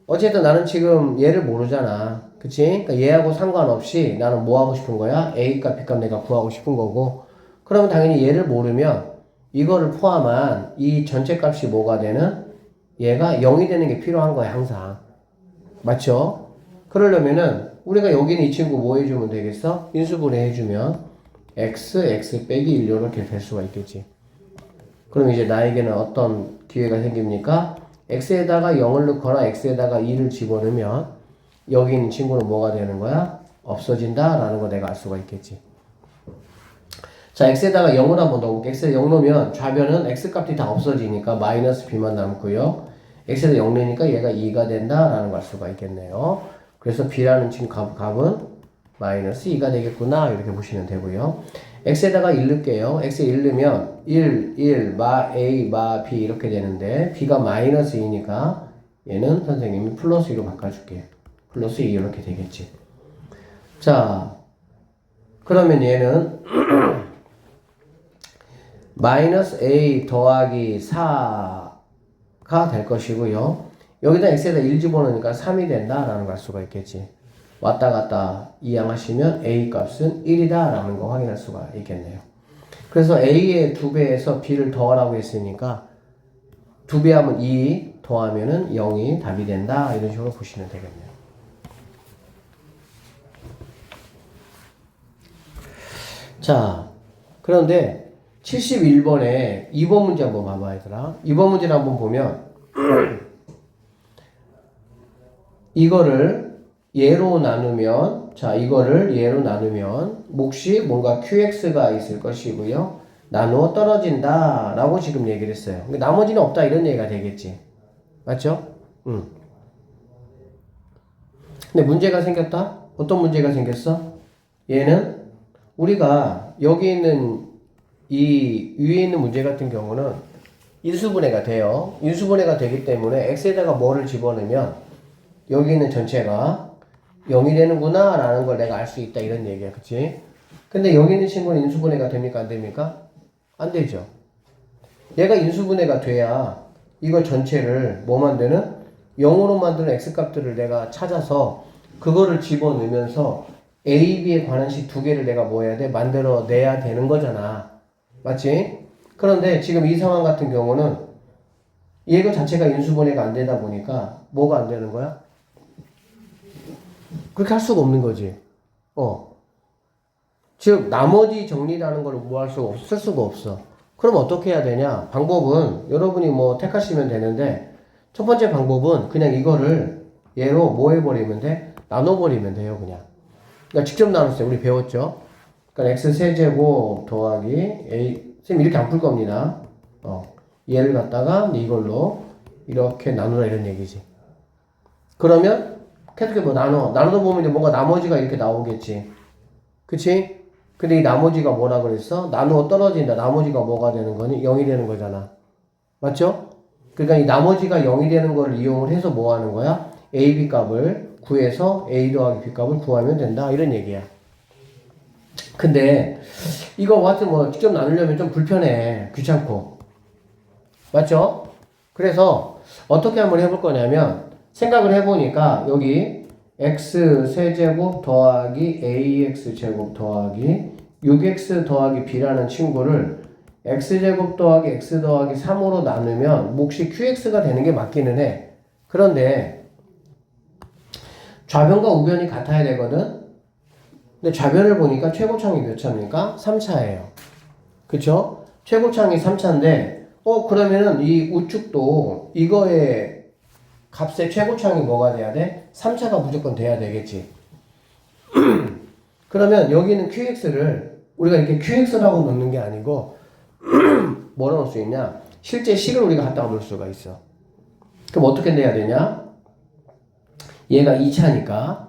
어쨌든 나는 지금 얘를 모르잖아. 그치? 그러니까 얘하고 상관없이 나는 뭐 하고 싶은 거야? A값, B값 내가 구하고 싶은 거고. 그러면 당연히 얘를 모르면 이거를 포함한 이 전체 값이 뭐가 되는? 얘가 0이 되는 게 필요한 거야, 항상. 맞죠? 그러려면은 우리가 여기는 이 친구 뭐 해주면 되겠어? 인수분해 해주면 x 빼기 1 이렇게 될 수가 있겠지. 그럼 이제 나에게는 어떤 기회가 생깁니까? x에다가 0을 넣거나 x에다가 2를 집어넣으면 여기 있는 친구는 뭐가 되는 거야? 없어진다 라는 거 내가 알 수가 있겠지. 자, x에다가 0을 한번 넣어볼게. x에 0 넣으면 좌변은 x값이 다 없어지니까 마이너스 b만 남고요. x에다 0 넣으니까 얘가 2가 된다 라는 걸 알 수가 있겠네요. 그래서 b라는 친구 값은 마이너스 2가 되겠구나 이렇게 보시면 되고요. x에다가 1 넣을게요. x에 1 넣으면 1, 마 a, 마 b 이렇게 되는데 b가 마이너스 2니까 얘는 선생님이 플러스 2로 바꿔줄게. 플러스 2 이렇게 되겠지. 자, 그러면 얘는 마이너스 a 더하기 4가 될 것이고요. 여기다 x에다 1 집어넣으니까 3이 된다라는 걸 알 수가 있겠지. 왔다 갔다 이항하시면 a 값은 1이다 라는 거 확인할 수가 있겠네요. 그래서 a의 2배에서 b를 더하라고 했으니까 2배 하면 2 더하면은 0이 답이 된다 이런 식으로 보시면 되겠네요. 자, 그런데 71번에 2번 문제 한번 봐봐 얘들아. 2번 문제를 한번 보면 이거를 얘로 나누면, 자, 이거를 얘로 나누면 몫이 뭔가 qx가 있을 것이고요. 나누어 떨어진다 라고 지금 얘기를 했어요. 나머지는 없다 이런 얘기가 되겠지. 맞죠? 근데 문제가 생겼다? 어떤 문제가 생겼어? 얘는 우리가 여기 있는 이 위에 있는 문제 같은 경우는 인수분해가 돼요. 인수분해가 되기 때문에 x에다가 뭐를 집어넣으면 여기 있는 전체가 0이 되는구나 라는 걸 내가 알 수 있다 이런 얘기야. 그치? 근데 여기 있는 친구는 인수분해가 됩니까? 안 됩니까? 안 되죠. 얘가 인수분해가 돼야 이거 전체를 뭐 만드는? 0으로 만드는 x값들을 내가 찾아서 그거를 집어넣으면서 a, b에 관한 식 두 개를 내가 뭐 해야 돼? 만들어내야 되는 거잖아. 맞지? 그런데 지금 이 상황 같은 경우는 얘가 자체가 인수분해가 안 되다 보니까 뭐가 안 되는 거야? 그렇게 할 수가 없는 거지. 즉 나머지 정리라는 걸 뭐 할 수가 없어, 쓸 수가 없어. 그럼 어떻게 해야 되냐? 방법은 여러분이 뭐 택하시면 되는데 첫 번째 방법은 그냥 이거를 얘로 뭐 해버리면 돼? 나눠버리면 돼요 그냥. 그러니까 직접 나눴어요. 우리 배웠죠? 그러니까 x세제곱 더하기 a 쌤 이렇게 안 풀 겁니다. 얘를 갖다가 이걸로 이렇게 나누라 이런 얘기지. 그러면 계속 뭐 나눠다 보면 이제 뭔가 나머지가 이렇게 나오겠지. 그치? 근데 이 나머지가 뭐라 그랬어? 나누어 떨어진다. 나머지가 뭐가 되는 거니? 0이 되는 거잖아. 맞죠? 그러니까 이 나머지가 0이 되는 걸 이용을 해서 뭐 하는 거야? a, b 값을 구해서 a 더하기 b 값을 구하면 된다. 이런 얘기야. 근데 이거 같은 뭐 직접 나누려면 좀 불편해. 귀찮고. 맞죠? 그래서 어떻게 한번 해볼 거냐면 생각을 해보니까 여기 x 세제곱 더하기 ax 제곱 더하기 6x 더하기 b라는 친구를 x제곱 더하기 x 더하기 3으로 나누면 몫이 qx가 되는 게 맞기는 해. 그런데 좌변과 우변이 같아야 되거든. 근데 좌변을 보니까 최고창이 몇 차입니까? 3차예요. 그쵸? 최고창이 3차인데 그러면은 이 우측도 이거의 값의 최고창이 뭐가 돼야 돼? 3차가 무조건 돼야 되겠지. 그러면 여기는 qx를 우리가 이렇게 qx라고 놓는 게 아니고 뭐라 놓을 수 있냐? 실제 식을 우리가 갖다가 놓을 수가 있어. 그럼 어떻게 내야 되냐? 얘가 2차니까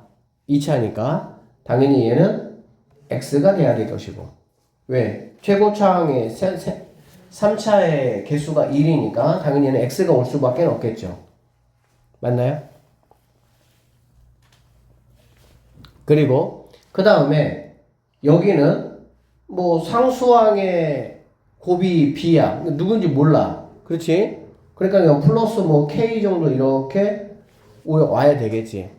당연히 얘는 x가 돼야 될 것이고. 왜? 최고창의 3차의 개수가 1이니까 당연히 얘는 x가 올 수밖에 없겠죠. 맞나요? 그리고 그 다음에 여기는 뭐 상수항의 곱이 b야. 누군지 몰라. 그렇지? 그러니까 그냥 플러스 뭐 k 정도 이렇게 와야 되겠지.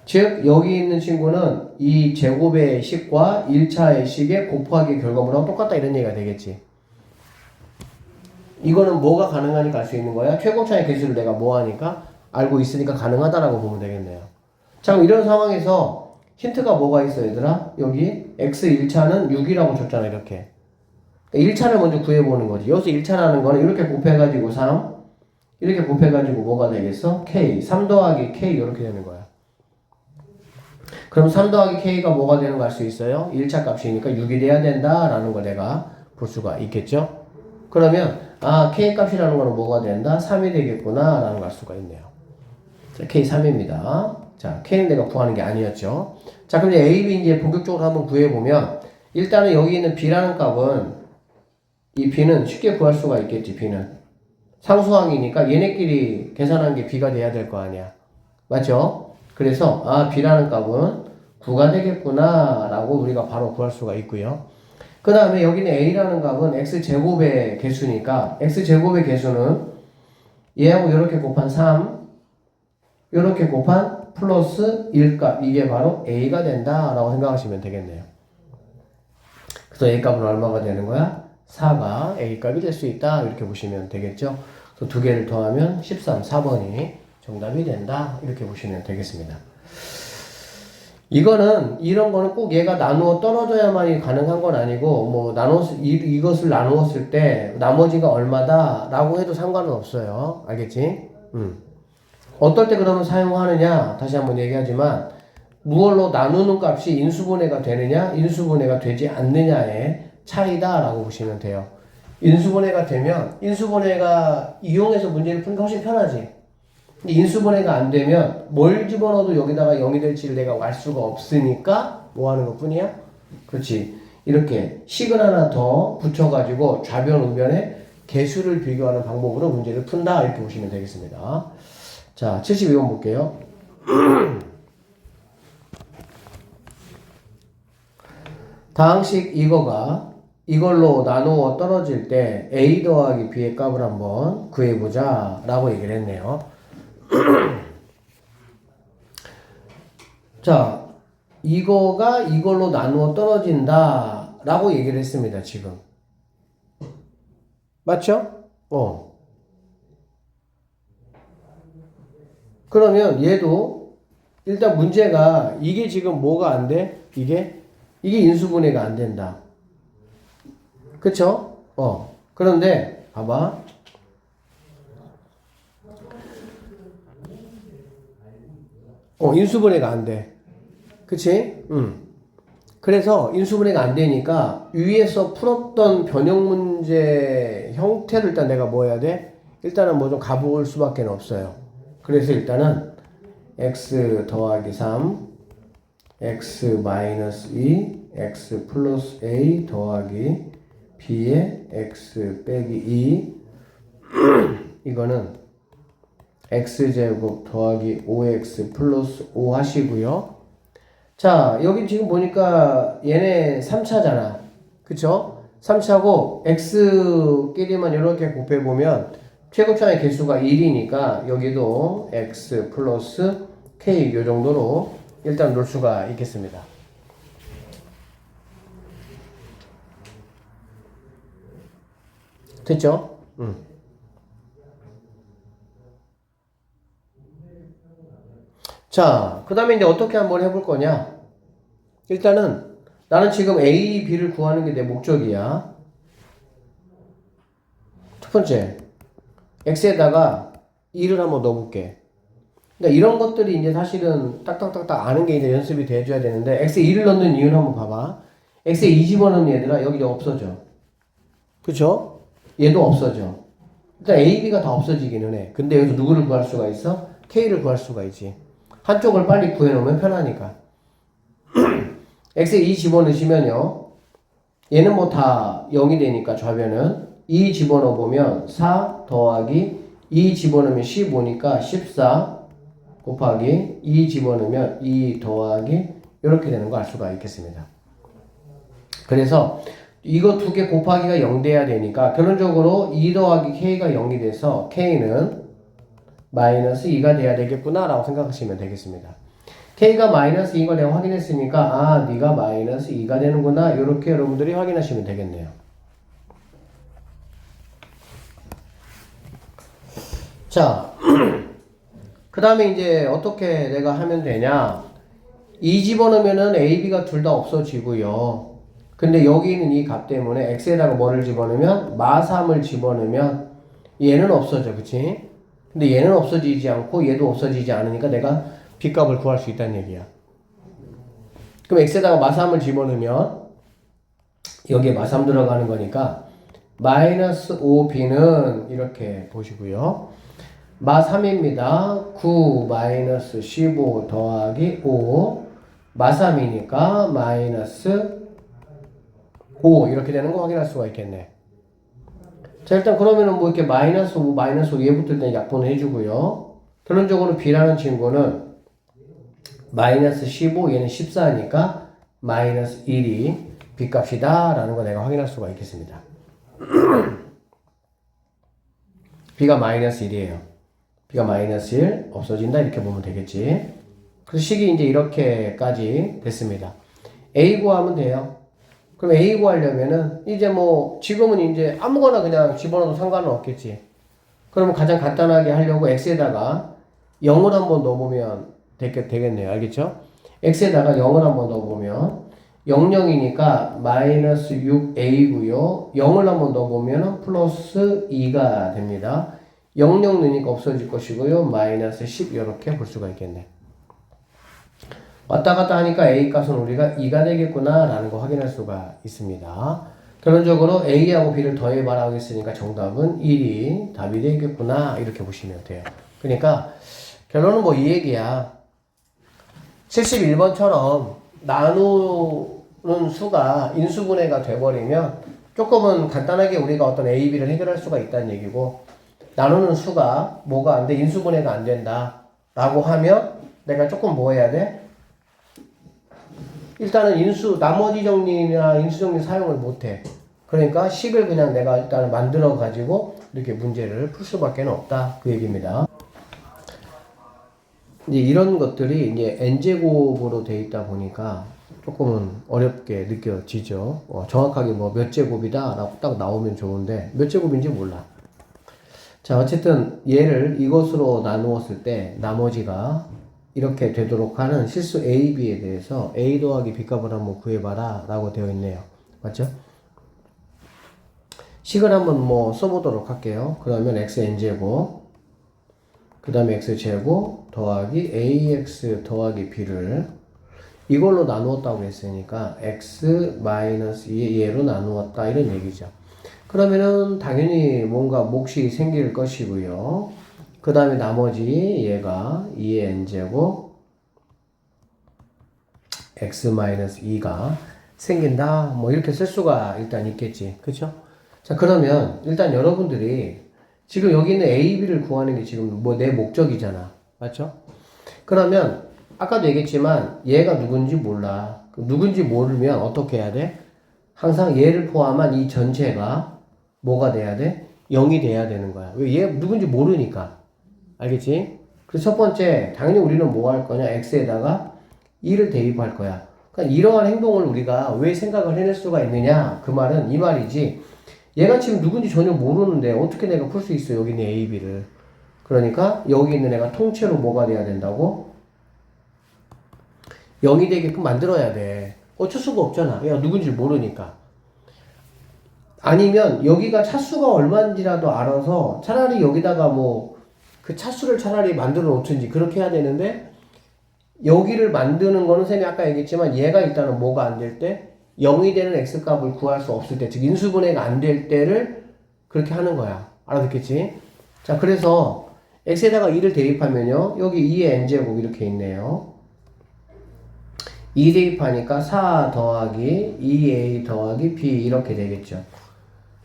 즉 여기 있는 친구는 이 제곱의 식과 1차의 식의 곱하기 결과물하고 똑같다 이런 얘기가 되겠지. 이거는 뭐가 가능하니까 알 수 있는 거야? 최고차의 개수를 내가 뭐 하니까 알고 있으니까 가능하다라고 보면 되겠네요. 자, 그럼 이런 상황에서 힌트가 뭐가 있어 얘들아? 여기 x 1차는 6이라고 줬잖아 이렇게. 1차를 먼저 구해보는 거지. 여기서 1차라는 거는 이렇게 곱해가지고 3 이렇게 곱해가지고 뭐가 되겠어? k 3 더하기 k 이렇게 되는 거야. 그럼 3 더하기 k가 뭐가 되는 거 알 수 있어요? 1차 값이니까 6이 돼야 된다라는 걸 내가 볼 수가 있겠죠? 그러면 k 값이라는 거는 뭐가 된다? 3이 되겠구나 라는 걸 알 수가 있네요. 자, k 3입니다. 자, k는 내가 구하는 게 아니었죠. 자, 그럼 이제 a, b 이제 본격적으로 한번 구해보면 일단은 여기 있는 b라는 값은 이 b는 쉽게 구할 수가 있겠지. b는 상수항이니까 얘네끼리 계산한 게 b가 돼야 될 거 아니야. 맞죠? 그래서 b라는 값은 9가 되겠구나 라고 우리가 바로 구할 수가 있고요. 그 다음에 여기는 a라는 값은 x제곱의 개수니까 x제곱의 개수는 얘하고 이렇게 곱한 3 이렇게 곱한 플러스 1값 이게 바로 a가 된다 라고 생각하시면 되겠네요. 그래서 a 값은 얼마가 되는 거야? 4가 a 값이 될 수 있다 이렇게 보시면 되겠죠. 그래서 두 개를 더하면 13, 4번이 정답이 된다 이렇게 보시면 되겠습니다. 이런 거는 꼭 얘가 나누어 떨어져야만이 가능한 건 아니고 뭐 이것을 나누었을 때 나머지가 얼마다 라고 해도 상관은 없어요. 알겠지? 어떨 때 그러면 사용하느냐 다시 한번 얘기하지만 무얼로 나누는 값이 인수분해가 되느냐 인수분해가 되지 않느냐의 차이다 라고 보시면 돼요. 인수분해가 되면 인수분해가 이용해서 문제를 푸는 게 훨씬 편하지. 인수분해가 안 되면 뭘 집어넣어도 여기다가 0이 될지를 내가 알 수가 없으니까 뭐 하는 것 뿐이야? 그렇지. 이렇게 식을 하나 더 붙여가지고 좌변, 우변의 개수를 비교하는 방법으로 문제를 푼다. 이렇게 보시면 되겠습니다. 자, 72번 볼게요. 다항식 이걸로 나누어 떨어질 때 a 더하기 b의 값을 한번 구해보자 라고 얘기를 했네요. 자, 이거가 이걸로 나누어 떨어진다 라고 얘기를 했습니다. 지금 맞죠? 그러면 얘도 일단 문제가 이게 지금 뭐가 안 돼? 이게 인수분해가 안 된다. 그쵸? 그런데 봐봐. 인수분해가 안 돼. 그치? 그래서 인수분해가 안 되니까 위에서 풀었던 변형 문제 형태를 일단 내가 뭐 해야 돼? 일단은 뭐 좀 가볼 수밖에 없어요. 그래서 일단은 x 더하기 3 x 마이너스 2 x 플러스 a 더하기 b의 x 빼기 2 이거는 x제곱 더하기 5x 플러스 5 하시고요. 자, 여기 지금 보니까 얘네 3차잖아. 그쵸? 3차고 x끼리만 이렇게 곱해보면 최고차의 개수가 1이니까 여기도 x 플러스 k 요 정도로 일단 놓을 수가 있겠습니다. 됐죠? 자, 그 다음에 이제 어떻게 한번 해볼 거냐? 일단은 나는 지금 A, B를 구하는 게 내 목적이야. 첫 번째, X에다가 2를 한번 넣어볼게. 그러니까 이런 것들이 이제 사실은 딱딱딱딱 아는 게 이제 연습이 돼줘야 되는데, X에 2를 넣는 이유는 한번 봐봐. X에 2 집어넣으면 얘들아, 여기 없어져. 그쵸? 얘도 없어져. 일단 A, B가 다 없어지기는 해. 근데 여기서 누구를 구할 수가 있어? K를 구할 수가 있지. 한쪽을 빨리 구해놓으면 편하니까. x에 2 집어넣으시면요. 얘는 뭐 다 0이 되니까 좌변은 2 집어넣어보면 4 더하기 2 집어넣으면 15니까 14 곱하기 2 집어넣으면 2 더하기 이렇게 되는 거 알 수가 있겠습니다. 그래서 이거 두 개 곱하기가 0 돼야 되니까 결론적으로 2 더하기 k가 0이 돼서 k는 마이너스 2가 돼야 되겠구나 라고 생각하시면 되겠습니다. k가 마이너스 2인 걸 내가 확인했으니까 아 네가 마이너스 2가 되는구나 이렇게 여러분들이 확인하시면 되겠네요. 자, 그 다음에 이제 어떻게 내가 하면 되냐. 2 집어넣으면은 a, b가 둘 다 없어지고요. 근데 여기 있는 이 값 때문에 x에다가 뭐를 집어넣으면 마3을 집어넣으면 얘는 없어져. 그치? 근데 얘는 없어지지 않고 얘도 없어지지 않으니까 내가 b값을 구할 수 있다는 얘기야. 그럼 x에다가 마3을 집어넣으면 여기에 마3 들어가는 거니까 마이너스 5b는 이렇게 보시고요. 마3입니다. 9 마이너스 15 더하기 5 마3이니까 마이너스 5 이렇게 되는 거 확인할 수가 있겠네. 자, 일단 그러면은 뭐 이렇게 마이너스 5 마이너스 5 얘부터 일단 약분을 해주고요. 결론적으로 b라는 친구는 마이너스 15 얘는 14니까 마이너스 1이 b값이다 라는 거 내가 확인할 수가 있겠습니다. b가 마이너스 1이에요. b가 마이너스 1 없어진다 이렇게 보면 되겠지. 그래서 식이 이제 이렇게까지 됐습니다. a 구하면 돼요. 그럼 a 구하려면은 이제 뭐 지금은 이제 아무거나 그냥 집어넣어도 상관은 없겠지. 그러면 가장 간단하게 하려고 x에다가 0을 한번 넣어보면 되겠네요. 알겠죠? x에다가 0을 한번 넣어보면 00이니까 마이너스 6a고요. 0을 한번 넣어보면 플러스 2가 됩니다. 00 넣으니까 없어질 것이고요. 마이너스 10 이렇게 볼 수가 있겠네. 왔다 갔다 하니까 a 값은 우리가 2가 되겠구나 라는 거 확인할 수가 있습니다. 결론적으로 a하고 b를 더해봐라 하겠으니까 정답은 1이 답이 되겠구나 이렇게 보시면 돼요. 그러니까 결론은 뭐 이 얘기야. 71번처럼 나누는 수가 인수분해가 돼버리면 조금은 간단하게 우리가 어떤 A, B를 해결할 수가 있다는 얘기고, 나누는 수가 뭐가 안 돼? 인수분해가 안 된다 라고 하면 내가 조금 뭐 해야 돼? 일단은 나머지 정리나 인수정리 사용을 못해. 그러니까 식을 그냥 내가 일단은 만들어 가지고 이렇게 문제를 풀 수밖에 없다 그 얘기입니다. 이제 이런 것들이 이제 n제곱으로 돼 있다 보니까 조금은 어렵게 느껴지죠. 정확하게 뭐 몇 제곱이다 라고 딱 나오면 좋은데 몇 제곱인지 몰라. 자, 어쨌든 얘를 이것으로 나누었을 때 나머지가 이렇게 되도록 하는 실수 A, B에 대해서 A 더하기 B 값을 한번 구해봐라 라고 되어 있네요. 맞죠? 식을 한번 뭐 써보도록 할게요. 그러면 xn제곱 그 다음에 x제곱 더하기 ax 더하기 b를 이걸로 나누었다고 했으니까 x 마이너스 2의 얘로 나누었다 이런 얘기죠. 그러면은 당연히 뭔가 몫이 생길 것이고요. 그 다음에 나머지 얘가 2의 n제곱 x 마이너스 2가 생긴다. 뭐 이렇게 쓸 수가 일단 있겠지. 그쵸? 자, 그러면 일단 여러분들이 지금 여기 있는 A, B를 구하는 게 지금 뭐 내 목적이잖아. 맞죠? 그러면 아까도 얘기했지만 얘가 누군지 몰라. 누군지 모르면 어떻게 해야 돼? 항상 얘를 포함한 이 전체가 뭐가 돼야 돼? 0이 돼야 되는 거야. 왜? 얘 누군지 모르니까. 알겠지? 그래서 첫 번째, 당연히 우리는 뭐 할 거냐? x에다가 2를 대입할 거야. 그러니까 이러한 행동을 우리가 왜 생각을 해낼 수가 있느냐? 그 말은 이 말이지. 얘가 지금 누군지 전혀 모르는데 어떻게 내가 풀 수 있어? 여기 있는 A, B를. 그러니까 여기 있는 애가 통째로 뭐가 돼야 된다고? 0이 되게끔 만들어야 돼. 어쩔 수가 없잖아. 야, 누군지 모르니까. 아니면 여기가 차수가 얼마인지라도 알아서 차라리 여기다가 뭐 그 차수를 차라리 만들어 놓든지 그렇게 해야 되는데 여기를 만드는 거는 쌤이 아까 얘기했지만 얘가 일단은 뭐가 안 될 때 0이 되는 x값을 구할 수 없을 때 즉 인수분해가 안 될 때를 그렇게 하는 거야. 알아듣겠지? 자, 그래서 x에다가 2를 대입하면요 여기 2의 n제곱 이렇게 있네요. 2 대입하니까 4 더하기 2a 더하기 b 이렇게 되겠죠.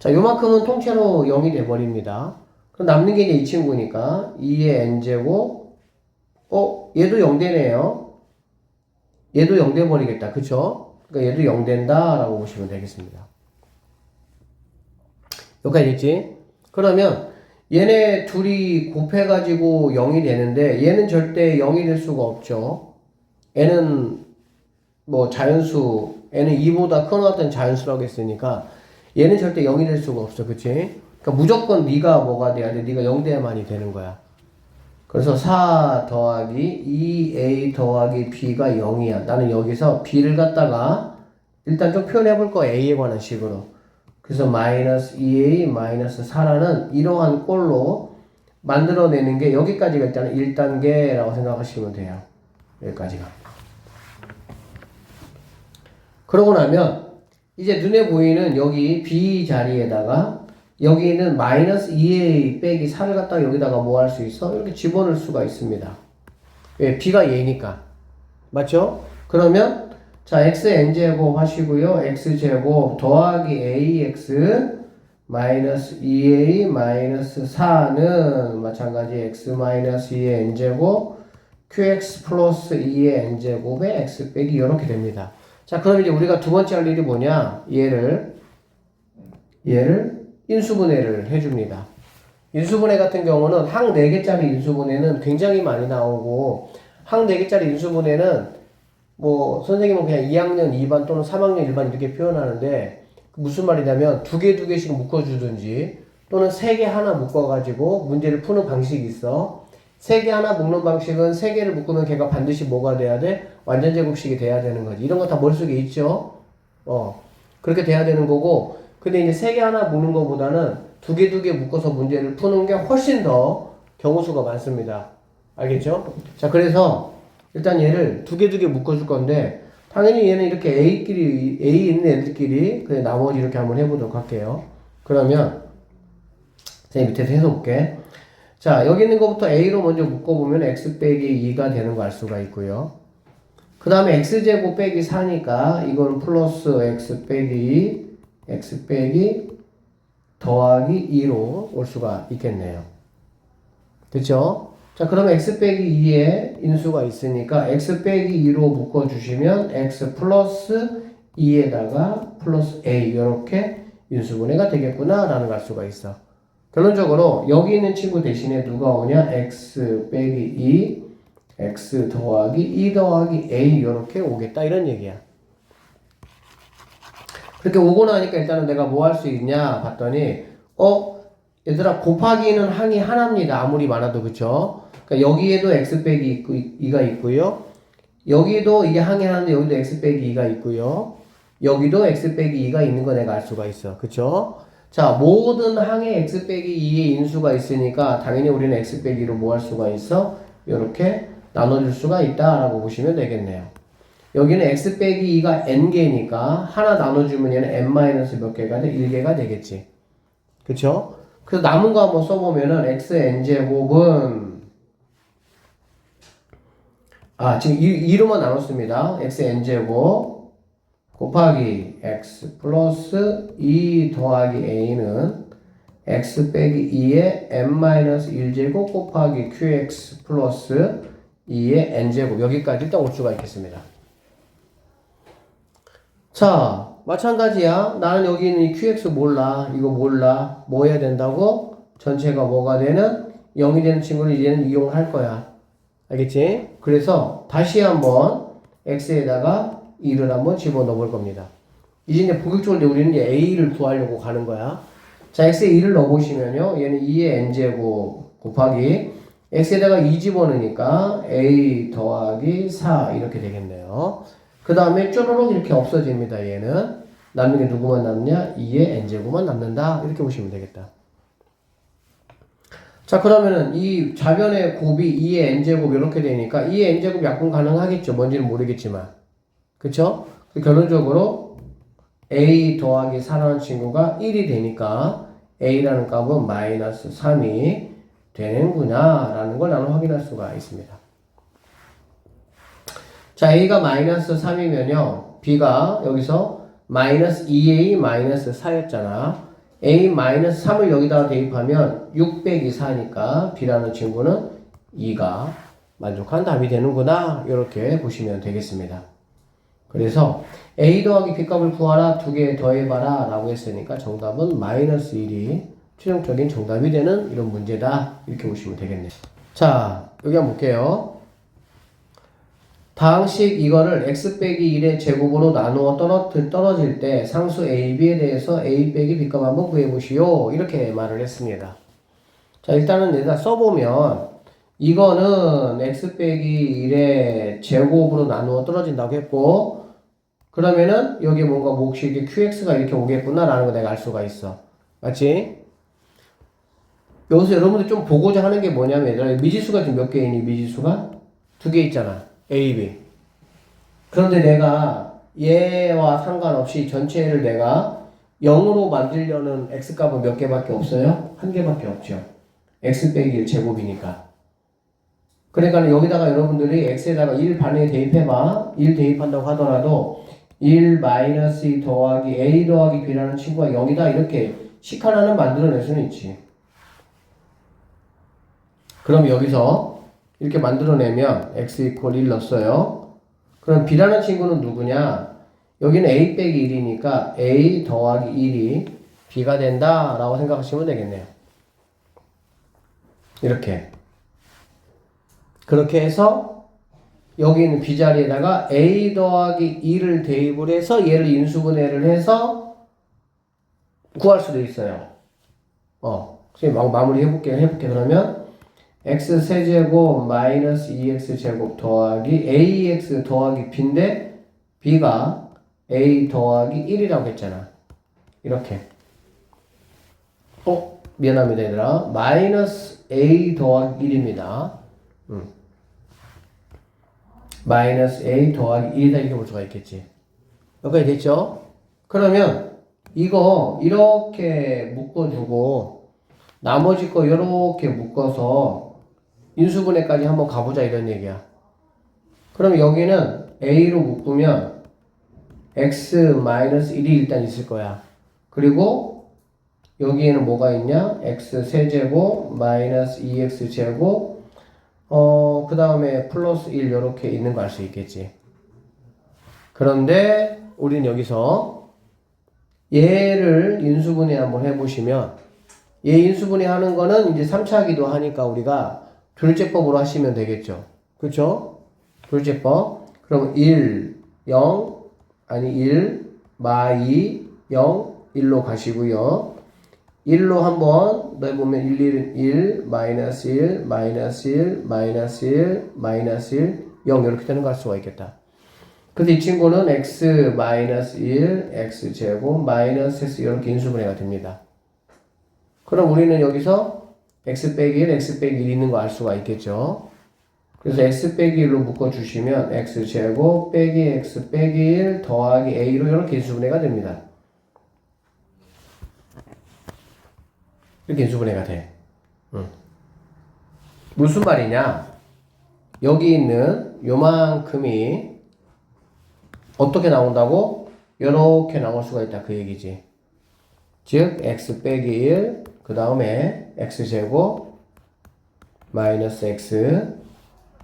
자, 요만큼은 통째로 0이 돼버립니다. 그럼 남는 게 이제 이 친구니까 2의 n제곱 얘도 0 되네요. 얘도 0 돼버리겠다. 그쵸? 그러니까 얘도 0 된다 라고 보시면 되겠습니다. 여기까지 됐지? 그러면 얘네 둘이 곱해가지고 0이 되는데 얘는 절대 0이 될 수가 없죠. 얘는 뭐 자연수, 얘는 2보다 큰 어떤 자연수라고 했으니까 얘는 절대 0이 될 수가 없어. 그치? 그러니까 무조건 네가 뭐가 돼야 돼? 네가 0 돼야만이 되는 거야. 그래서 4 더하기 2a 더하기 b가 0이야. 나는 여기서 b를 갖다가 일단 좀 표현해 볼 거야. a에 관한 식으로. 그래서 마이너스 2a 마이너스 4라는 이러한 꼴로 만들어내는 게 여기까지가 일단 1단계라고 생각하시면 돼요. 여기까지가. 그러고 나면 이제 눈에 보이는 여기 b 자리에다가 여기는 마이너스 2a 빼기 4를 갖다가 여기다가 뭐 할 수 있어? 이렇게 집어넣을 수가 있습니다. 왜? b가 얘니까. 맞죠? 그러면 자 xn제곱 하시고요. x제곱 더하기 ax 마이너스 2a 마이너스 4는 마찬가지 x 마이너스 2의 n제곱 qx 플러스 2의 n제곱에 x 빼기 이렇게 됩니다. 자, 그럼 이제 우리가 두 번째 할 일이 뭐냐? 얘를 인수분해를 해줍니다. 인수분해 같은 경우는 항 4개짜리 인수분해는 굉장히 많이 나오고 항 4개짜리 인수분해는 뭐 선생님은 그냥 2학년 2반 또는 3학년 1반 이렇게 표현하는데 무슨 말이냐면 2개씩 묶어주든지 또는 3개 하나 묶어가지고 문제를 푸는 방식이 있어. 3개 하나 묶는 방식은 3개를 묶으면 걔가 반드시 뭐가 돼야 돼? 완전 제곱식이 돼야 되는 거지. 이런 거 다 머릿속에 있죠? 그렇게 돼야 되는 거고 근데 이제 3개 하나 묶는 것보다는 2개 묶어서 문제를 푸는 게 훨씬 더 경우수가 많습니다. 알겠죠? 자, 그래서 일단 얘를 2개 묶어줄 건데 당연히 얘는 이렇게 A 있는 애들끼리 그냥 나머지 이렇게 한번 해보도록 할게요. 그러면 제가 밑에서 해서 볼게. 자, 여기 있는 것부터 A로 먼저 묶어보면 X 빼기 2가 되는 거 알 수가 있고요. 그 다음에 X제곱 빼기 4니까 이건 플러스 X 빼기 2, X 빼기 더하기 2로 올 수가 있겠네요. 그쵸? 자, 그러면 X 빼기 2에 인수가 있으니까 X 빼기 2로 묶어주시면 X 플러스 2에다가 플러스 A 이렇게 인수분해가 되겠구나 라는 걸 알 수가 있어. 결론적으로 여기 있는 친구 대신에 누가 오냐? X 빼기 2, X 더하기 2 더하기 A 이렇게 오겠다 이런 얘기야. 그렇게 오고 나니까 일단은 내가 뭐 할 수 있냐 봤더니 얘들아 곱하기는 항이 하나입니다. 아무리 많아도. 그쵸? 그러니까 여기에도 X 빼기 2가 있고요. 여기도 이게 항이 하나인데 여기도 X 빼기 2가 있고요. 여기도 X 빼기 2가 있는 거 내가 알 수가 있어. 그쵸? 자, 모든 항에 X 빼기 2의 인수가 있으니까 당연히 우리는 X 빼기로 뭐 할 수가 있어? 이렇게 나눠줄 수가 있다라고 보시면 되겠네요. 여기는 X 빼기 2가 n개니까 하나 나눠주면 얘는 n 마이너스 몇 개가 돼? 1개가 되겠지. 그쵸? 그래서 남은 거 한번 써보면은 xn제곱은 지금 2로만 나눴습니다. xn제곱 곱하기 x 플러스 2 더하기 a는 x 빼기 2의 n-1제곱 곱하기 qx 플러스 2의 n제곱. 여기까지 일단 올 수가 있겠습니다. 자, 마찬가지야. 나는 여기 있는 이 qx 몰라. 이거 몰라. 뭐 해야 된다고? 전체가 뭐가 되는? 0이 되는 친구를 이제는 이용을 할 거야. 알겠지? 그래서 다시 한번 x에다가 2를 한번 집어넣어 볼 겁니다. 이제 본격적으로 우리는 이제 a를 구하려고 가는 거야. 자, x에 2를 넣어보시면요. 얘는 2의 n제곱 곱하기 x에다가 2 집어넣으니까 a 더하기 4 이렇게 되겠네요. 그 다음에 쪼르륵 이렇게 없어집니다. 얘는 남는 게 누구만 남냐? 2의 n제곱만 남는다. 이렇게 보시면 되겠다. 자, 그러면은 이 좌변의 곱이 2의 n제곱 이렇게 되니까 2의 n제곱 약분 가능하겠죠. 뭔지는 모르겠지만. 그쵸? 결론적으로 a 더하기 4라는 친구가 1이 되니까 a라는 값은 마이너스 3이 되는구나 라는 걸 나는 확인할 수가 있습니다. 자, a가 마이너스 3이면요 b가 여기서 마이너스 2a 마이너스 4였잖아. a 마이너스 3을 여기다가 대입하면 6 빼기 4니까 b라는 친구는 2가 만족한 답이 되는구나 이렇게 보시면 되겠습니다. 그래서 a 더하기 b 값을 구하라, 두 개 더해봐라 라고 했으니까 정답은 마이너스 1이 최종적인 정답이 되는 이런 문제다 이렇게 보시면 되겠네요. 자, 여기 한번 볼게요. 다항식 이거를 x 빼기 1의 제곱으로 나누어 떨어질 때 상수 a, b에 대해서 a 빼기 b 값 한번 구해보시오 이렇게 말을 했습니다. 자, 일단은 여기다 써보면 이거는 x 빼기 1의 제곱으로 나누어 떨어진다고 했고, 그러면은 여기 뭔가 몫이 이렇게 qx가 이렇게 오겠구나 라는 거 내가 알 수가 있어. 맞지? 여기서 여러분들 좀 보고자 하는 게 뭐냐면 얘들아, 미지수가 지금 몇 개 있니? 미지수가? 2개 있잖아. a, b. 그런데 내가 얘와 상관없이 전체를 내가 0으로 만들려는 x값은 몇 개밖에 없어요? 한 개밖에 없죠. x 빼기 1 제곱이니까. 그러니까 여기다가 여러분들이 x에다가 1 반에 대입해봐. 1 대입한다고 하더라도 1 마이너스 2 더하기 a 더하기 b라는 친구가 0이다 이렇게 식 하나는 만들어낼 수는 있지. 그럼 여기서 이렇게 만들어내면 x 이퀄 1 넣었어요. 그럼 b라는 친구는 누구냐? 여기는 a 빼기 1이니까 a 더하기 1이 b가 된다 라고 생각하시면 되겠네요. 이렇게. 그렇게 해서 여기 있는 b 자리에다가 a 더하기 2를 대입을 해서 얘를 인수분해를 해서 구할 수도 있어요. 지금 마무리 해볼게. 그러면 x 세제곱 마이너스 2x 제곱 더하기 ax 더하기 b인데 b가 a 더하기 1이라고 했잖아. 이렇게. 미안합니다 얘들아. 마이너스 a 더하기 1입니다. 마이너스 a 더하기 1이다 이렇게 볼 수가 있겠지. 여기까지 됐죠? 그러면 이거 이렇게 묶어주고 나머지 거 이렇게 묶어서 인수분해까지 한번 가보자 이런 얘기야. 그럼 여기는 a로 묶으면 x 마이너스 1이 일단 있을 거야. 그리고 여기에는 뭐가 있냐? x 세제곱 마이너스 2x 제곱 그 다음에 플러스 1 이렇게 있는 거 알 수 있겠지. 그런데 우리는 여기서 얘를 인수분해 한번 해보시면 얘 인수분해 하는 거는 이제 3차기도 하니까 우리가 둘째법으로 하시면 되겠죠. 그쵸? 둘째법. 그럼 1, 0, 아니 1, 마 2, 0, 1로 가시고요. 1로 한번 넣어보면 1, 1, 마이너스 1, 마이너스 1, 마이너스 1, 마이너스 1, 0 이렇게 되는 거 할 수가 있겠다. 그래서 이 친구는 x 마이너스 1, x 제곱 마이너스 x 이렇게 인수분해가 됩니다. 그럼 우리는 여기서 x 빼기 1, x 빼기 1 있는 거 알 수가 있겠죠. 그래서 x 빼기 1로 묶어주시면 x 제곱 빼기 x 빼기 1 더하기 a로 이렇게 인수분해가 됩니다. 이렇게 인수분해가 돼. 무슨 말이냐? 여기 있는 요만큼이 어떻게 나온다고? 요렇게 나올 수가 있다 그 얘기지. 즉 x 빼기 1 그 다음에 x제곱 마이너스 x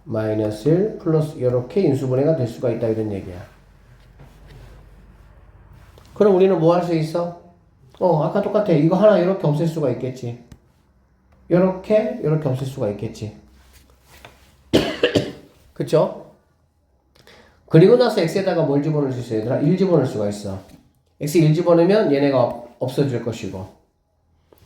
마이너스 1 플러스 요렇게 인수분해가 될 수가 있다 이런 얘기야. 그럼 우리는 뭐 할 수 있어? 아까 똑같아. 이거 하나 이렇게 없앨 수가 있겠지. 요렇게 없앨 수가 있겠지. 그쵸? 그리고 나서 x에다가 뭘 집어넣을 수 있어 얘들아? 1 집어넣을 수가 있어. x 1 집어넣으면 얘네가 없어질 것이고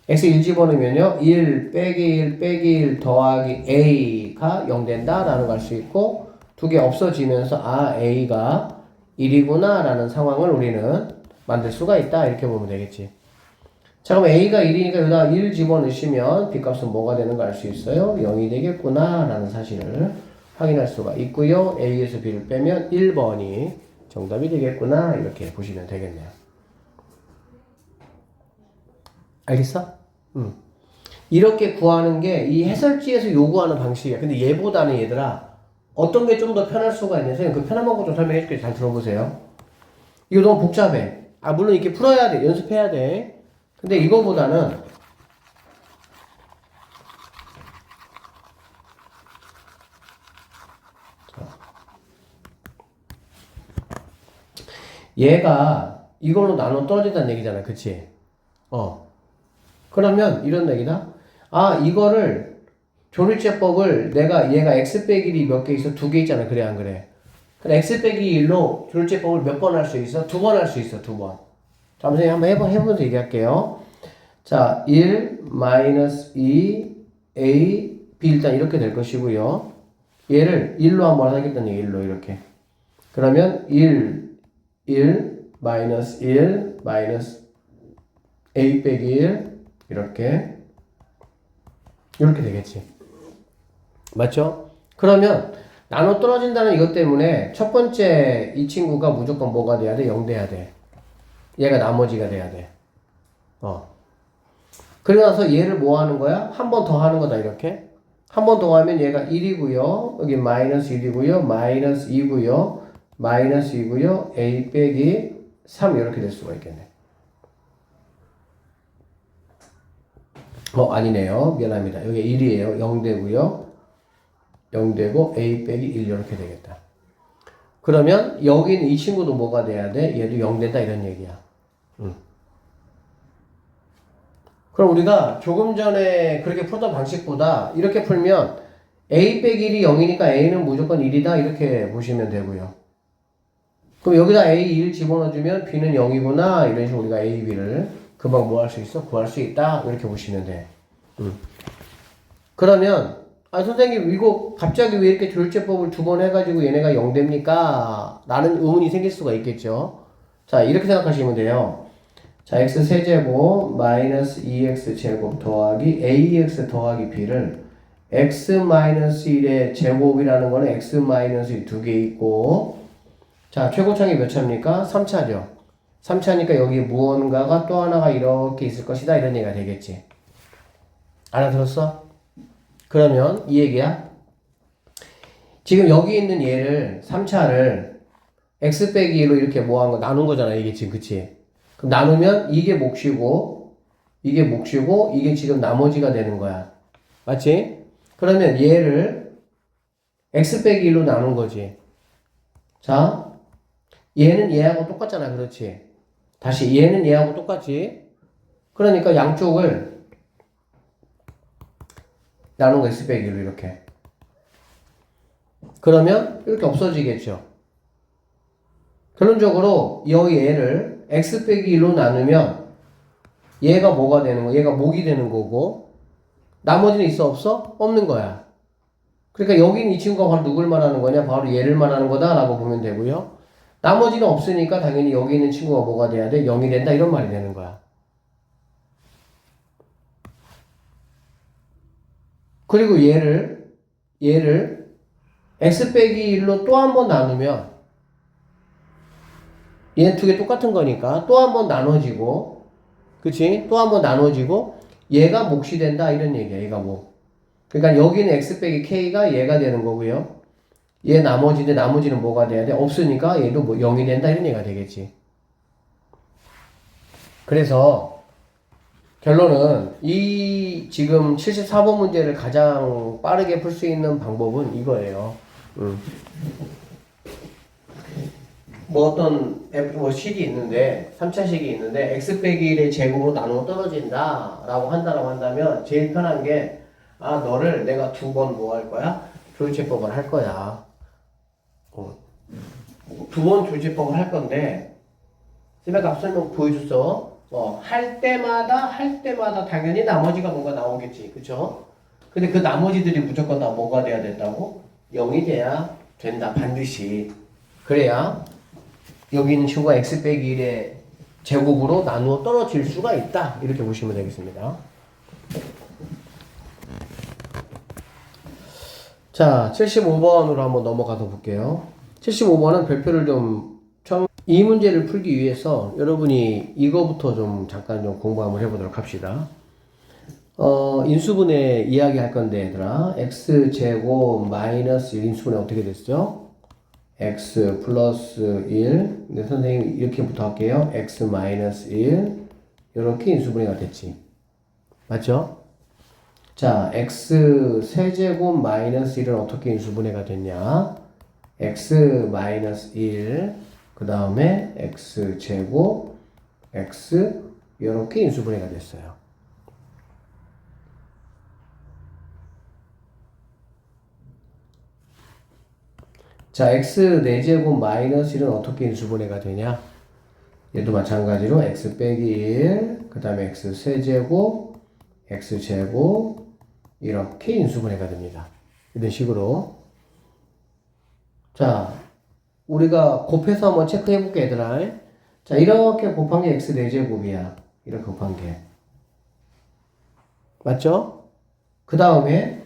x 1 집어넣으면요 1 빼기 1 빼기 1 더하기 a가 0 된다 라는 걸 알 수 있고 두 개 없어지면서 a가 1이구나 라는 상황을 우리는 만들 수가 있다 이렇게 보면 되겠지. 자 그럼 a가 1이니까 여기다 1 집어넣으시면 b값은 뭐가 되는 걸 알 수 있어요? 0이 되겠구나 라는 사실을 확인할 수가 있고요. a에서 b를 빼면 1번이 정답이 되겠구나 이렇게 보시면 되겠네요. 알겠어? 이렇게 구하는 게 이 해설지에서 요구하는 방식이야. 근데 얘보다는 얘들아 어떤 게 좀 더 편할 수가 있냐. 선생님 그 편한 방법 좀 설명해 줄게. 잘 들어보세요. 이거 너무 복잡해. 물론 이렇게 풀어야 돼. 연습해야 돼. 근데 이거보다는 얘가 이걸로 나눠 떨어진다는 얘기잖아. 그치? 그러면 이런 얘기다. 이거를 조립제법을 얘가 x 빼기 1이 몇 개 있어? 2개 있잖아. 그래 안 그래? 그럼 x 빼기 1로 조립제법을 몇 번 할 수 있어? 2번 할 수 있어. 2번. 자, 선생님 한번 해보면서 얘기할게요. 자, 1 마이너스 2 a b 일단 이렇게 될 것이고요. 얘를 1로 한번 하겠다는 얘기 1로 이렇게. 그러면 1 마이너스 1 마이너스 a 빼기 1 이렇게 되겠지. 맞죠? 그러면 나눠 떨어진다는 이것 때문에 첫 번째 이 친구가 무조건 뭐가 돼야 돼? 0 돼야 돼. 얘가 나머지가 돼야 돼. 그러고 나서 얘를 뭐 하는 거야? 한 번 더 하는 거다 이렇게. 한 번 더 하면 얘가 1이고요. 여기 마이너스 1이고요. 마이너스 2고요. 마이너스 2고요. a 빼기 3 이렇게 될 수가 있겠네. 아니네요. 미안합니다. 여기 1이에요. 0 되고요. 0 되고 a 빼기 1 이렇게 되겠다. 그러면 여기 있는 이 친구도 뭐가 돼야 돼? 얘도 0 된다 이런 얘기야. 그럼 우리가 조금 전에 그렇게 풀던 방식보다 이렇게 풀면 a 빼기 1이 0이니까 a는 무조건 1이다 이렇게 보시면 되고요. 그럼 여기다 a 1 집어넣어주면 b는 0이구나 이런 식으로 우리가 a, b를 금방 뭐 할 수 있어? 구할 수 있다 이렇게 보시면 돼. 그러면 선생님 이거 갑자기 왜 이렇게 조율제법을 2번 해가지고 얘네가 0 됩니까? 라는 의문이 생길 수가 있겠죠. 자 이렇게 생각하시면 돼요. 자 x 세제곱 마이너스 2x 제곱 더하기 ax 더하기 b를 x 마이너스 1의 제곱이라는 거는 x 마이너스 1 두 개 있고 자 최고창이 몇 차입니까? 3차죠. 3차니까 여기 무언가가 또 하나가 이렇게 있을 것이다 이런 얘기가 되겠지. 알아들었어? 그러면 이 얘기야. 지금 여기 있는 얘를 3차를 x 빼기 1로 이렇게 뭐한 거 나눈 거잖아 이게 지금. 그치? 그럼 나누면 이게 몫이고 이게 지금 나머지가 되는 거야. 맞지? 그러면 얘를 x 빼기 1로 나눈 거지. 자 얘는 얘하고 똑같잖아. 그렇지? 다시 얘는 얘하고 똑같지? 그러니까 양쪽을 나눈 거 x 빼기 1로 이렇게. 그러면 이렇게 없어지겠죠. 결론적으로 여기 얘를 x 빼기 1로 나누면 얘가 뭐가 되는 거야? 얘가 목이 되는 거고 나머지는 있어 없어? 없는 거야. 그러니까 여기는 이 친구가 바로 누굴 말하는 거냐? 바로 얘를 말하는 거다 라고 보면 되고요. 나머지는 없으니까 당연히 여기 있는 친구가 뭐가 돼야 돼? 0이 된다 이런 말이 되는 거야. 그리고 얘를 x 빼기 1로 또 한 번 나누면 얘는 두 개 똑같은 거니까 또 한 번 나눠지고 그치? 또 한 번 나눠지고 얘가 몫이 된다 이런 얘기야. 얘가 뭐 그러니까 여기는 x 빼기 k가 얘가 되는 거고요. 얘 나머지는 뭐가 돼야 돼? 없으니까 얘도 뭐 0이 된다 이런 얘기가 되겠지. 그래서 결론은 이 지금 74번 문제를 가장 빠르게 풀 수 있는 방법은 이거예요. 뭐 어떤 식이 있는데 3차식이 있는데 x 빼기 1의 제곱으로 나누어 떨어진다 라고 한다면 제일 편한 게 너를 내가 두 번 뭐 할 거야? 조율제법을 할 거야. 두 번 조율제법을 할 건데 쌤이 앞서 설명 보여줬어. 할 때마다 당연히 나머지가 뭔가 나오겠지. 그쵸? 근데 그 나머지들이 무조건 다 뭐가 돼야 된다고? 0이 돼야 된다. 반드시. 그래야 여기 있는 친구가 x 빼기 1의 제곱으로 나누어 떨어질 수가 있다. 이렇게 보시면 되겠습니다. 자, 75번으로 한번 넘어가서 볼게요. 75번은 별표를 좀 이 문제를 풀기 위해서 여러분이 이거부터 좀 잠깐 좀 공부 한번 해보도록 합시다. 인수분해 이야기 할 건데 얘들아, x제곱 마이너스 1 인수분해 어떻게 됐죠? x 플러스 1. 근데 선생님 이렇게부터 할게요. x 마이너스 1. 이렇게 인수분해가 됐지. 맞죠? 자, x 세제곱 마이너스 1은 어떻게 인수분해가 됐냐? x 마이너스 1. 그 다음에 x제곱 x 이렇게 인수분해가 됐어요. 자, x 4제곱 마이너스 1은 어떻게 인수분해가 되냐? 얘도 마찬가지로 x 빼기 1, 그 다음에 x 세제곱, x제곱 이렇게 인수분해가 됩니다. 이런 식으로. 자, 우리가 곱해서 한번 체크해 볼게 얘들아. 자, 이렇게 곱한 게 x 4제곱이야. 이렇게 곱한 게. 맞죠? 그 다음에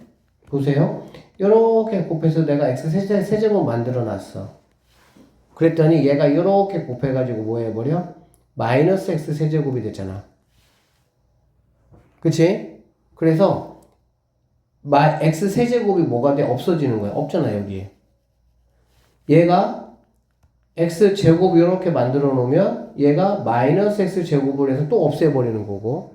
보세요. 이렇게 곱해서 내가 x 세제곱 만들어 놨어. 그랬더니 얘가 이렇게 곱해가지고 뭐 해버려? 마이너스 x 세제곱이 됐잖아. 그치? 그래서 x 세제곱이 뭐가 돼? 없어지는 거야. 없잖아 여기. 얘가 x제곱 이렇게 만들어 놓으면 얘가 마이너스 x제곱을 해서 또 없애버리는 거고,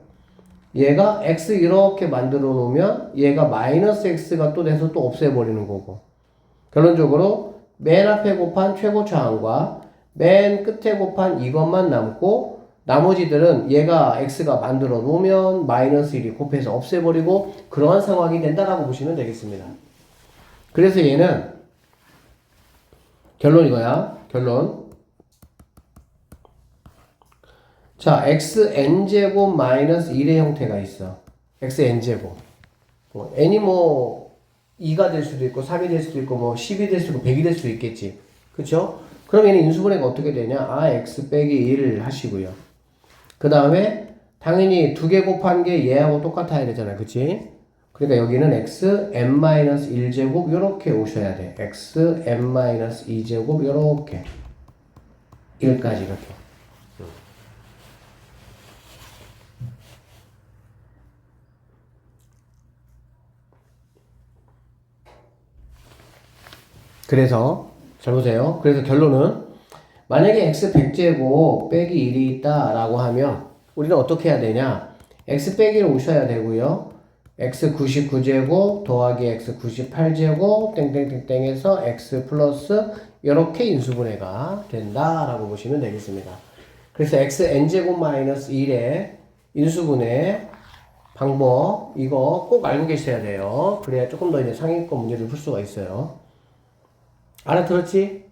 얘가 x 이렇게 만들어 놓으면 얘가 마이너스 x가 또 돼서 또 없애버리는 거고, 결론적으로 맨 앞에 곱한 최고차항과 맨 끝에 곱한 이것만 남고 나머지들은 얘가 x가 만들어 놓으면 마이너스 1이 곱해서 없애버리고 그러한 상황이 된다라고 보시면 되겠습니다. 그래서 얘는 결론 이거야. 결론. 자, xn제곱 마이너스 1의 형태가 있어. xn제곱. n이 뭐 2가 될 수도 있고 3이 될 수도 있고 뭐 10이 될 수도 있고 100이 될 수도 있겠지. 그쵸? 그럼 얘는 인수분해가 어떻게 되냐? x 빼기 1 하시고요. 그 다음에 당연히 2개 곱한 게 얘하고 똑같아야 되잖아. 그치? 그러니까 여기는 xn-1제곱 요렇게 오셔야 돼. xn-2제곱 요렇게 1까지 이렇게. 그래서 잘 보세요. 그래서 결론은 만약에 x 100제곱 빼기 1이 있다라고 하면 우리는 어떻게 해야 되냐? x 빼기를 오셔야 되고요. x 99제곱 더하기 x 98제곱 땡땡땡땡해서 x 플러스 이렇게 인수분해가 된다라고 보시면 되겠습니다. 그래서 x n제곱 마이너스 1의 인수분해 방법 이거 꼭 알고 계셔야 돼요. 그래야 조금 더 이제 상위권 문제를 풀 수가 있어요. 알아들었지?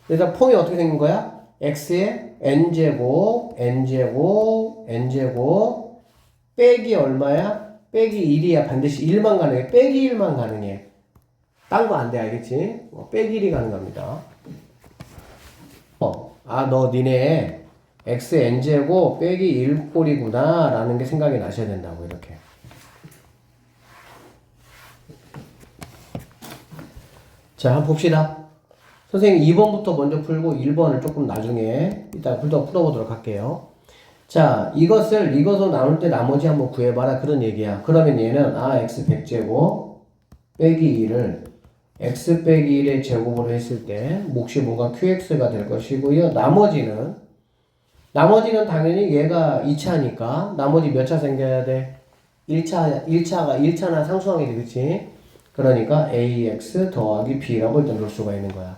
그래서 폼이 어떻게 생긴 거야? x의 n제곱 빼기 얼마야? 빼기 1이야. 반드시 1만 가능해. 빼기 1만 가능해. 딴 거 안 돼. 알겠지? 빼기 1이 가능합니다. 너 니네 xn제곱 빼기 1꼴이구나 라는 게 생각이 나셔야 된다고 이렇게. 자, 한번 봅시다. 선생님 2번부터 먼저 풀고 1번을 조금 나중에 이따 풀어보도록 할게요. 자, 이것을 나눌 때 나머지 한번 구해봐라 그런 얘기야. 그러면 얘는 x 100제곱 빼기 2를 x 빼기 1의 제곱으로 했을 때 몫이 뭔가 qx가 될 것이고요. 나머지는 나머지는 당연히 얘가 2차니까 나머지 몇 차 생겨야 돼? 1차나 상수항이 되겠지? 그러니까 ax 더하기 b라고 일단 놓을 수가 있는 거야.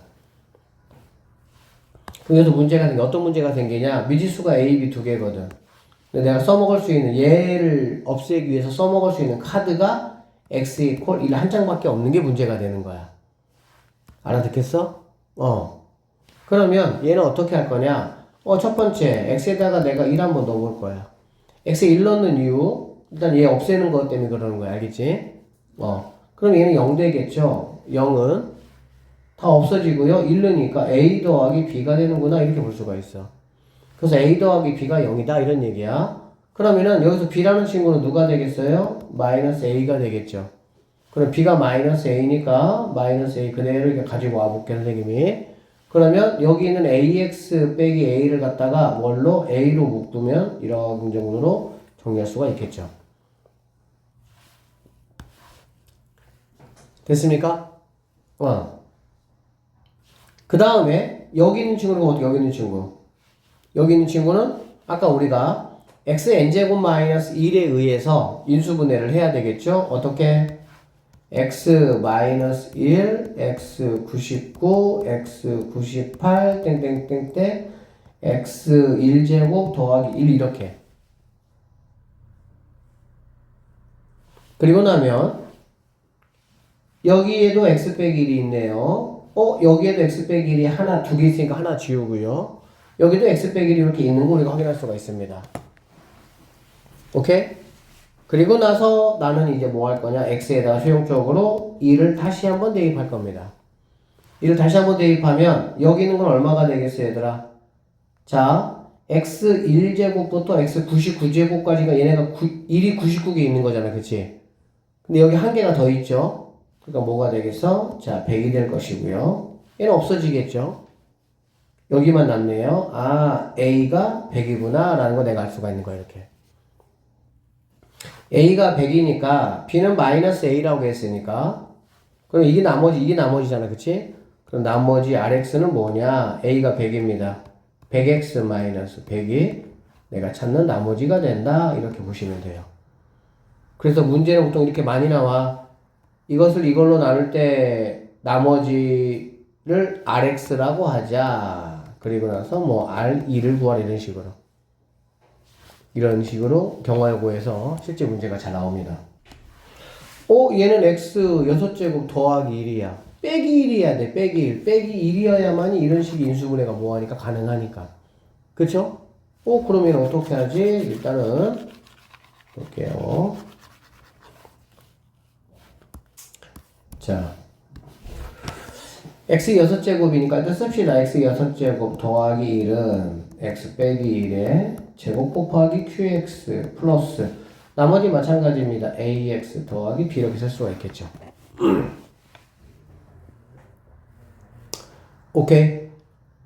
그래서 문제가 생겨. 어떤 문제가 생기냐? 미지수가 a, b 두 개거든. 근데 내가 써먹을 수 있는 얘를 없애기 위해서 써먹을 수 있는 카드가 x 이퀄 1 한 장밖에 없는 게 문제가 되는 거야. 알아듣겠어? 그러면 얘는 어떻게 할 거냐? 첫 번째 x에다가 내가 1 한번 넣어볼 거야. x에 1 넣는 이유 일단 얘 없애는 것 때문에 그러는 거야. 알겠지? 그럼 얘는 0 되겠죠? 0은 다 없어지고요. 1 넣으니까 a 더하기 b가 되는구나 이렇게 볼 수가 있어. 그래서 a 더하기 b가 0이다 이런 얘기야. 그러면은 여기서 b라는 친구는 누가 되겠어요? 마이너스 a가 되겠죠. 그럼 b가 마이너스 a니까 마이너스 a 그대로 이렇게 가지고 와볼게 선생님이. 그러면 여기 있는 ax 빼기 a를 갖다가 뭘로 a로 묶으면 이런 정도로 정리할 수가 있겠죠. 됐습니까? 그 다음에 여기 있는 친구는 어떻게 여기 있는 친구? 여기 있는 친구는 아까 우리가 xn제곱 마이너스 1에 의해서 인수분해를 해야 되겠죠? 어떻게? x 마이너스 1, x 99, x 98, 땡땡땡땡, x 1제곱 더하기 1 이렇게. 그리고 나면 여기에도 x 빼기 1이 있네요. 여기에도 x 빼기 1이 하나, 두 개 있으니까 하나 지우고요. 여기도 x 빼기 1이 이렇게 있는 거 우리가 확인할 수가 있습니다. 오케이? 그리고 나서 나는 이제 뭐 할 거냐? x에다가 수용적으로 2를 다시 한번 대입할 겁니다. 2를 다시 한번 대입하면 여기 있는 건 얼마가 되겠어요, 얘들아? 자, x 1제곱부터 x 99제곱까지가 얘네가 1이 99개 있는 거잖아, 그치? 근데 여기 한 개가 더 있죠? 그러니까 뭐가 되겠어? 자, 100이 될 것이고요. 얘는 없어지겠죠? 여기만 남네요. 아, a가 100이구나 라는 거 내가 알 수가 있는 거야, 이렇게. a가 100이니까 b는 마이너스 a라고 했으니까 그럼 이게 나머지잖아, 그치? 그럼 나머지 rx는 뭐냐? a가 100입니다. 100x 마이너스 100이 내가 찾는 나머지가 된다 이렇게 보시면 돼요. 그래서 문제는 보통 이렇게 많이 나와. 이것을 이걸로 나눌 때 나머지를 rx라고 하자. 그리고 나서 뭐 r2를 구하라 이런 식으로 경화요구에서 실제 문제가 잘 나옵니다. 얘는 x 6제곱 더하기 1이야. 빼기 1이야 돼. 빼기 1. 빼기 1이어야만이 이런 식의 인수분해가 뭐하니까 가능하니까. 그쵸? 그러면 어떻게 하지? 일단은 볼게요. 자, x 6제곱이니까 일단 씁시다. x 6제곱 더하기 1은 x 빼기 1에 제곱 곱하기 qx 플러스 나머지 마찬가지입니다. ax 더하기 b 이렇게 쓸 수가 있겠죠. 오케이.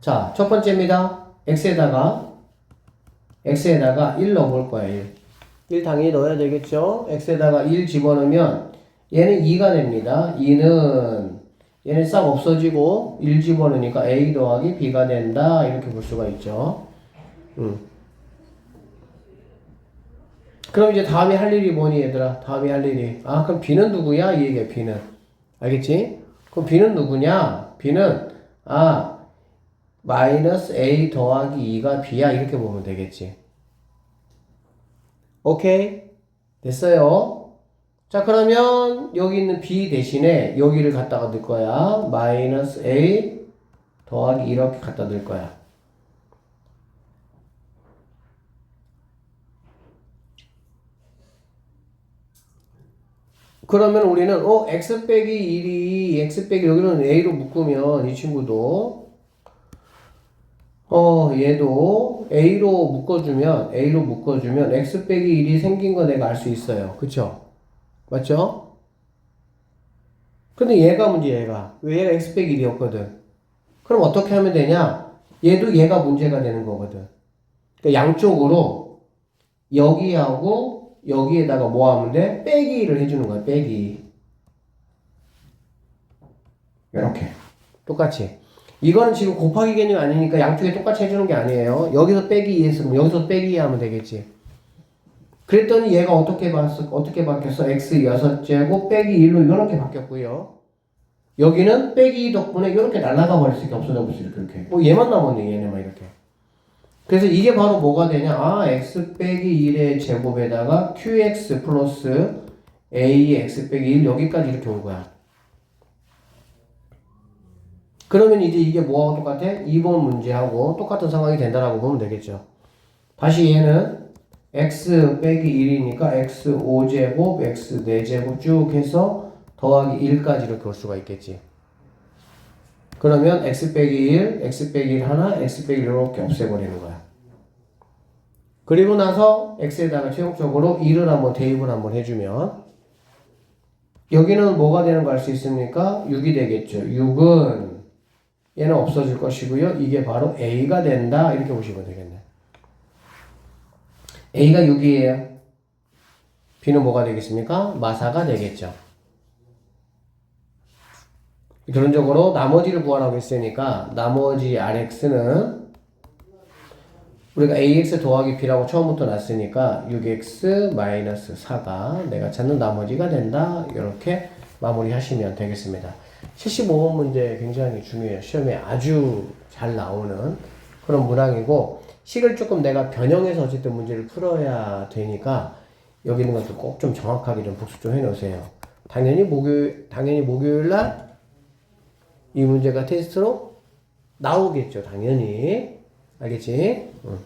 자, 첫 번째입니다. x에다가 1 넣어볼 거야. 1 당연히 넣어야 되겠죠. x에다가 1 집어넣으면 얘는 2가 됩니다. 2는 얘는 싹 없어지고 1 집어넣으니까 a 더하기 b가 된다 이렇게 볼 수가 있죠. 그럼 이제 다음에 할 일이 뭐니 얘들아? 다음에 할 일이 그럼 b는 누구야? 이 얘기야. b는 알겠지? 그럼 b는 누구냐? b는 마이너스 a 더하기 2가 b야 이렇게 보면 되겠지. 오케이? 됐어요? 자, 그러면 여기 있는 b 대신에 여기를 갖다가 넣을 거야. 마이너스 a 더하기 이렇게 갖다 넣을 거야. 그러면 우리는 x 빼기 1이 x 빼기 여기는 a로 묶으면 이 친구도 얘도 a로 묶어주면 x 빼기 1이 생긴 거 내가 알 수 있어요. 그쵸? 맞죠? 근데 얘가 문제야. 왜 얘가 x 빼기 1이었거든. 그럼 어떻게 하면 되냐? 얘도 얘가 문제가 되는 거거든. 그러니까 양쪽으로 여기하고 여기에다가 뭐 하면 돼? 빼기 1을 해주는 거야. 빼기. 이렇게 똑같이 이거는 지금 곱하기 개념이 아니니까 양쪽에 똑같이 해주는 게 아니에요. 여기서 빼기 2 했으면 여기서 빼기 2 하면 되겠지. 그랬더니 얘가 어떻게 바뀌었어? x 6제곱 빼기 1로 이렇게 바뀌었고요. 여기는 빼기 2 덕분에 이렇게 날아가 버렸으니까 없어져 버렸어. 이렇게. 뭐 얘만 남았네, 얘네만 이렇게. 그래서 이게 바로 뭐가 되냐? 아, x 빼기 1의 제곱에다가 qx 플러스 ax 빼기 1 여기까지 이렇게 온 거야. 그러면 이제 이게 뭐하고 똑같아? 2번 문제하고 똑같은 상황이 된다라고 보면 되겠죠. 다시 얘는 x 빼기 1이니까 x 5제곱, x 4제곱 쭉 해서 더하기 1까지 이렇게 올 수가 있겠지. 그러면 x 빼기 1, x 빼기 1 하나, x 빼기 1 이렇게 없애버리는 거야. 그리고 나서 x에다가 최종적으로 1을 한번 대입을 한번 해주면 여기는 뭐가 되는 거 알 수 있습니까? 6이 되겠죠. 6은 얘는 없어질 것이고요. 이게 바로 a가 된다 이렇게 보시면 되겠네. a가 6이에요. b는 뭐가 되겠습니까? 마사가 되겠죠. 결론적으로 나머지를 구하라고 했으니까 나머지 rx는 우리가 ax 더하기 b라고 처음부터 놨으니까 6x 마이너스 4가 내가 찾는 나머지가 된다. 이렇게 마무리하시면 되겠습니다. 75번 문제 굉장히 중요해요. 시험에 아주 잘 나오는 그런 문항이고 식을 조금 내가 변형해서 어쨌든 문제를 풀어야 되니까 여기 있는 것도 꼭 좀 정확하게 좀 복습 좀 해놓으세요. 당연히 목요일 날 이 문제가 테스트로 나오겠죠. 당연히. 알겠지? 응.